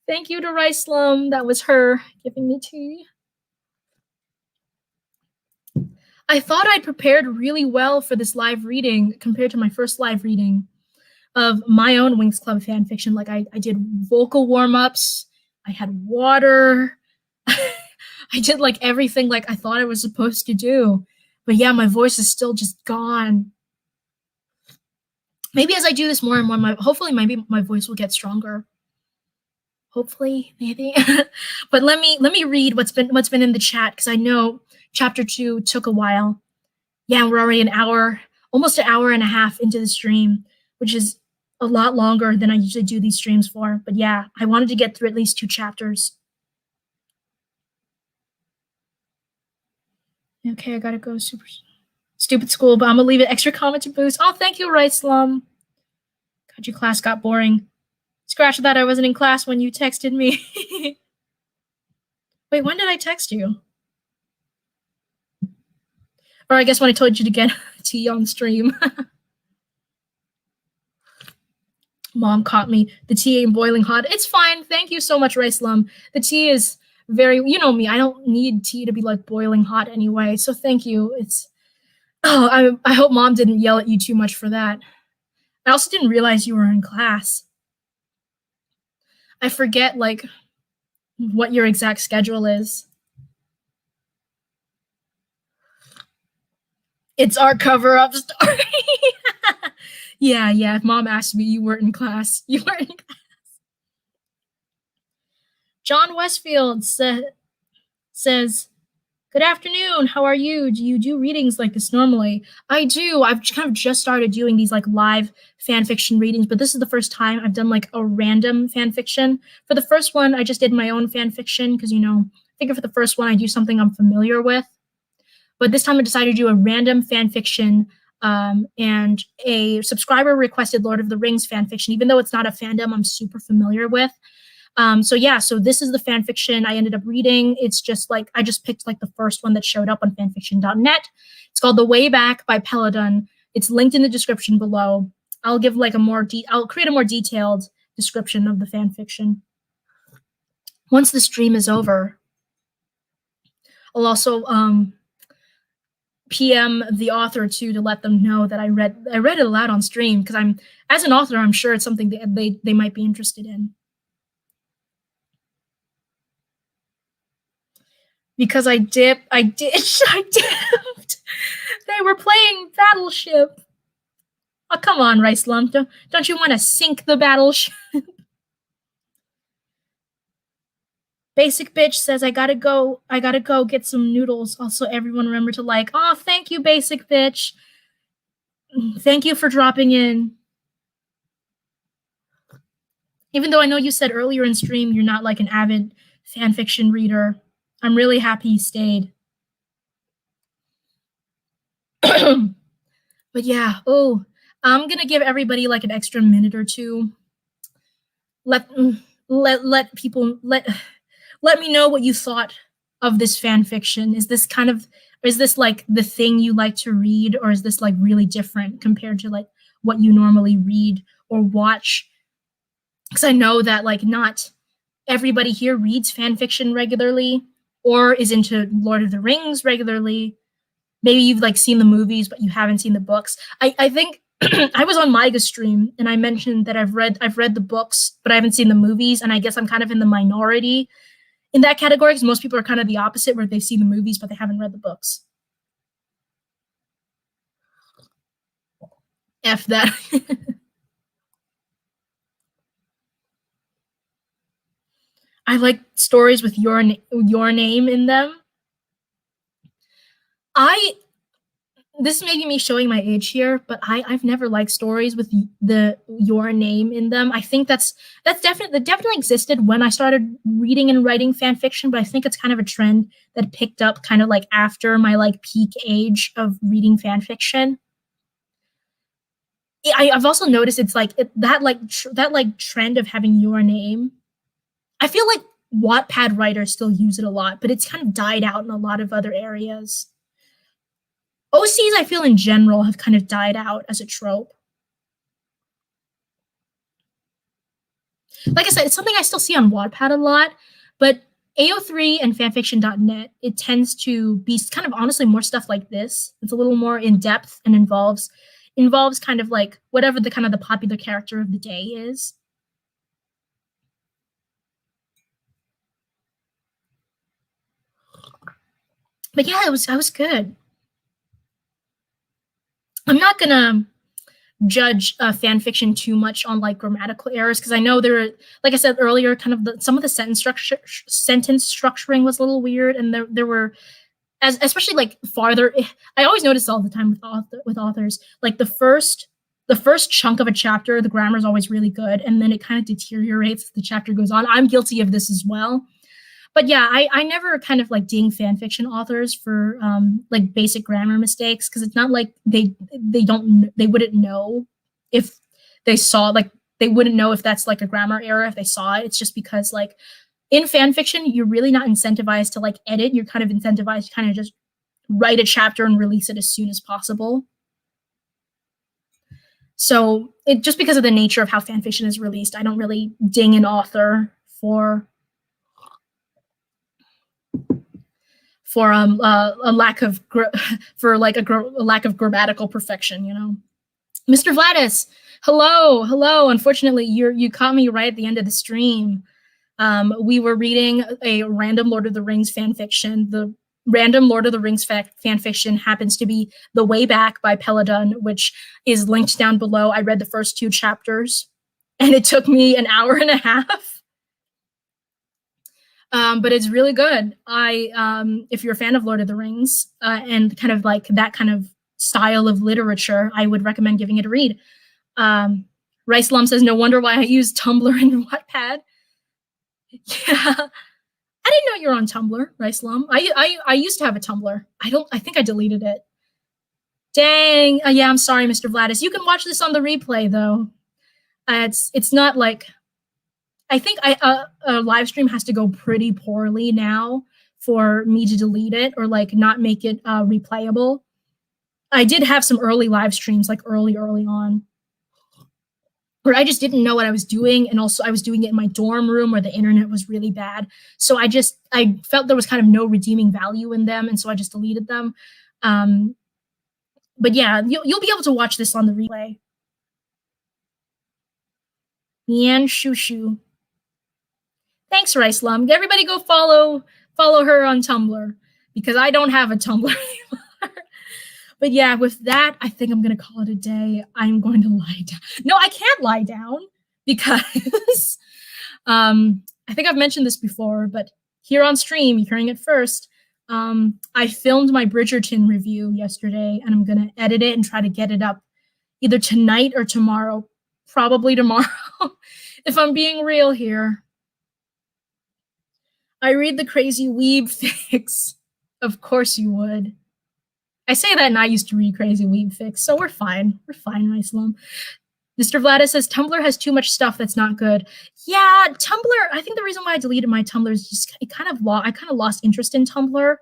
S1: Thank you to Ricelum. That was her giving me tea. I thought I'd prepared really well for this live reading compared to my first live reading of my own Winx Club fanfiction. Like I did vocal warm-ups, I had water, I did like everything like I thought I was supposed to do. But yeah, my voice is still just gone. Maybe as I do this more and more, hopefully maybe my voice will get stronger. Hopefully, maybe. But let me read what's been in the chat, because I know chapter 2 took a while. Yeah, we're already almost an hour and a half into the stream, which is a lot longer than I usually do these streams for. But yeah, I wanted to get through at least 2 chapters. Okay, I gotta go super stupid school, but I'm gonna leave it extra comment to boost. Oh, thank you, Right Slum. God, your class got boring. Scratch that, I wasn't in class when you texted me. Wait, when did I text you? Or I guess when I told you to get tea on stream. Mom caught me. The tea ain't boiling hot. It's fine. Thank you so much, Ricelum. The tea is very, you know me, I don't need tea to be like boiling hot anyway. So thank you. I hope Mom didn't yell at you too much for that. I also didn't realize you were in class. I forget like what your exact schedule is. It's our cover-up story. Yeah. If Mom asked me, you weren't in class. You weren't in class. John Westfield says, good afternoon. How are you? Do you do readings like this normally? I do. I've kind of just started doing these like live fan fiction readings, but this is the first time I've done like a random fan fiction. For the first one, I just did my own fan fiction because, you know, I figure for the first one, I do something I'm familiar with. But this time I decided to do a random fan fiction and a subscriber requested Lord of the Rings fan fiction, even though it's not a fandom I'm super familiar with. So this is the fan fiction I ended up reading. It's just like, I just picked like the first one that showed up on fanfiction.net. It's called The Way Back by Peladon. It's linked in the description below. I'll give like I'll create a more detailed description of the fan fiction. Once the stream is over, I'll also PM the author too to let them know that I read it aloud on stream, because as an author, I'm sure it's something that they might be interested in. Because I dipped. They were playing Battleship. Oh, come on, Rice Lump. Don't you want to sink the battleship? Basic bitch says I gotta go get some noodles. Also, everyone remember to like. Oh, thank you, basic bitch. Thank you for dropping in. Even though I know you said earlier in stream you're not like an avid fan fiction reader, I'm really happy you stayed. But yeah, oh, I'm gonna give everybody like an extra minute or two. Let let people let me know what you thought of this fan fiction. Is this like the thing you like to read, or is this like really different compared to like what you normally read or watch? Because I know that like not everybody here reads fan fiction regularly or is into Lord of the Rings regularly. Maybe you've like seen the movies, but you haven't seen the books. I think I was on Maiga's stream and I mentioned that I've read the books, but I haven't seen the movies, and I guess I'm kind of in the minority in that category because most people are kind of the opposite, where they've seen the movies but they haven't read the books. F that. I like stories with your name in them. This may be me showing my age here, but I've never liked stories with your name in them. I think that definitely existed when I started reading and writing fan fiction, but I think it's kind of a trend that picked up kind of like after my like peak age of reading fan fiction. I've also noticed it's like that trend of having your name. I feel like Wattpad writers still use it a lot, but it's kind of died out in a lot of other areas. OCs, I feel in general, have kind of died out as a trope. Like I said, it's something I still see on Wattpad a lot, but AO3 and fanfiction.net, it tends to be kind of honestly more stuff like this. It's a little more in depth and involves kind of like whatever the kind of the popular character of the day is. But yeah, I was good. I'm not gonna judge fan fiction too much on like grammatical errors because I know there are, like I said earlier, kind of some of the sentence structuring was a little weird, and there were especially like farther. I always notice all the time with authors, like the first chunk of a chapter, the grammar is always really good, and then it kind of deteriorates as the chapter goes on. I'm guilty of this as well. But yeah, I never kind of like ding fan fiction authors for like basic grammar mistakes, because it's not like they wouldn't know if they saw, like they wouldn't know if that's like a grammar error if they saw it. It's just because like in fan fiction, you're really not incentivized to like edit. You're kind of incentivized to kind of just write a chapter and release it as soon as possible. So it just because of the nature of how fan fiction is released, I don't really ding an author for a lack of a lack of grammatical perfection, you know. Mr. Vladis, hello. Unfortunately, you caught me right at the end of the stream. We were reading a random Lord of the Rings fan fiction. The random Lord of the Rings fan fiction happens to be The Way Back by Peladon, which is linked down below. I read the first 2 chapters, and it took me an hour and a half. But it's really good. If you're a fan of Lord of the Rings and kind of like that kind of style of literature, I would recommend giving it a read. Rice Lum says, no wonder why I use Tumblr and Wattpad. Yeah, I didn't know you're on Tumblr, Rice Lum. I used to have a Tumblr. I think I deleted it. Dang. Yeah, I'm sorry, Mr. Vladis. You can watch this on the replay though. It's not like, I think a live stream has to go pretty poorly now for me to delete it or like not make it replayable. I did have some early live streams, like early on, where I just didn't know what I was doing, and also I was doing it in my dorm room where the internet was really bad. So I felt there was kind of no redeeming value in them, and so I just deleted them. But yeah, you'll be able to watch this on the replay. Yan Shushu. Thanks, Rice Lum. Everybody go follow her on Tumblr, because I don't have a Tumblr anymore. But yeah, with that, I think I'm gonna call it a day. I'm going to lie down. No, I can't lie down because I think I've mentioned this before, but here on stream, you're hearing it first. I filmed my Bridgerton review yesterday, and I'm gonna edit it and try to get it up either tonight or tomorrow. Probably tomorrow, if I'm being real here. I read the crazy weeb fics. Of course you would. I say that, and I used to read crazy weeb fics, so we're fine. We're fine, Icelam. Mr. Vladis says Tumblr has too much stuff that's not good. Yeah, Tumblr. I think the reason why I deleted my Tumblr is just I kind of lost interest in Tumblr.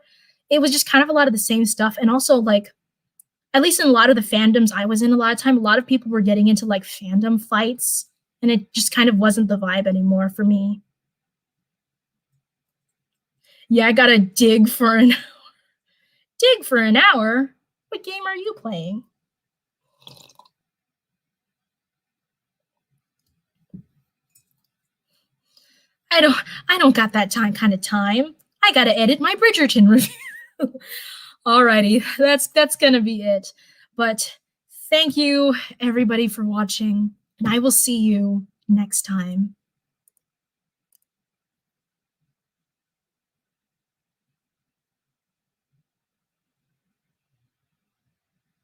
S1: It was just kind of a lot of the same stuff, and also like, at least in a lot of the fandoms I was in, a lot of time, a lot of people were getting into like fandom fights, and it just kind of wasn't the vibe anymore for me. Yeah, I gotta dig for an hour. What game are you playing? I don't got that kind of time. I gotta edit my Bridgerton review. Alrighty, that's gonna be it. But thank you everybody for watching, and I will see you next time.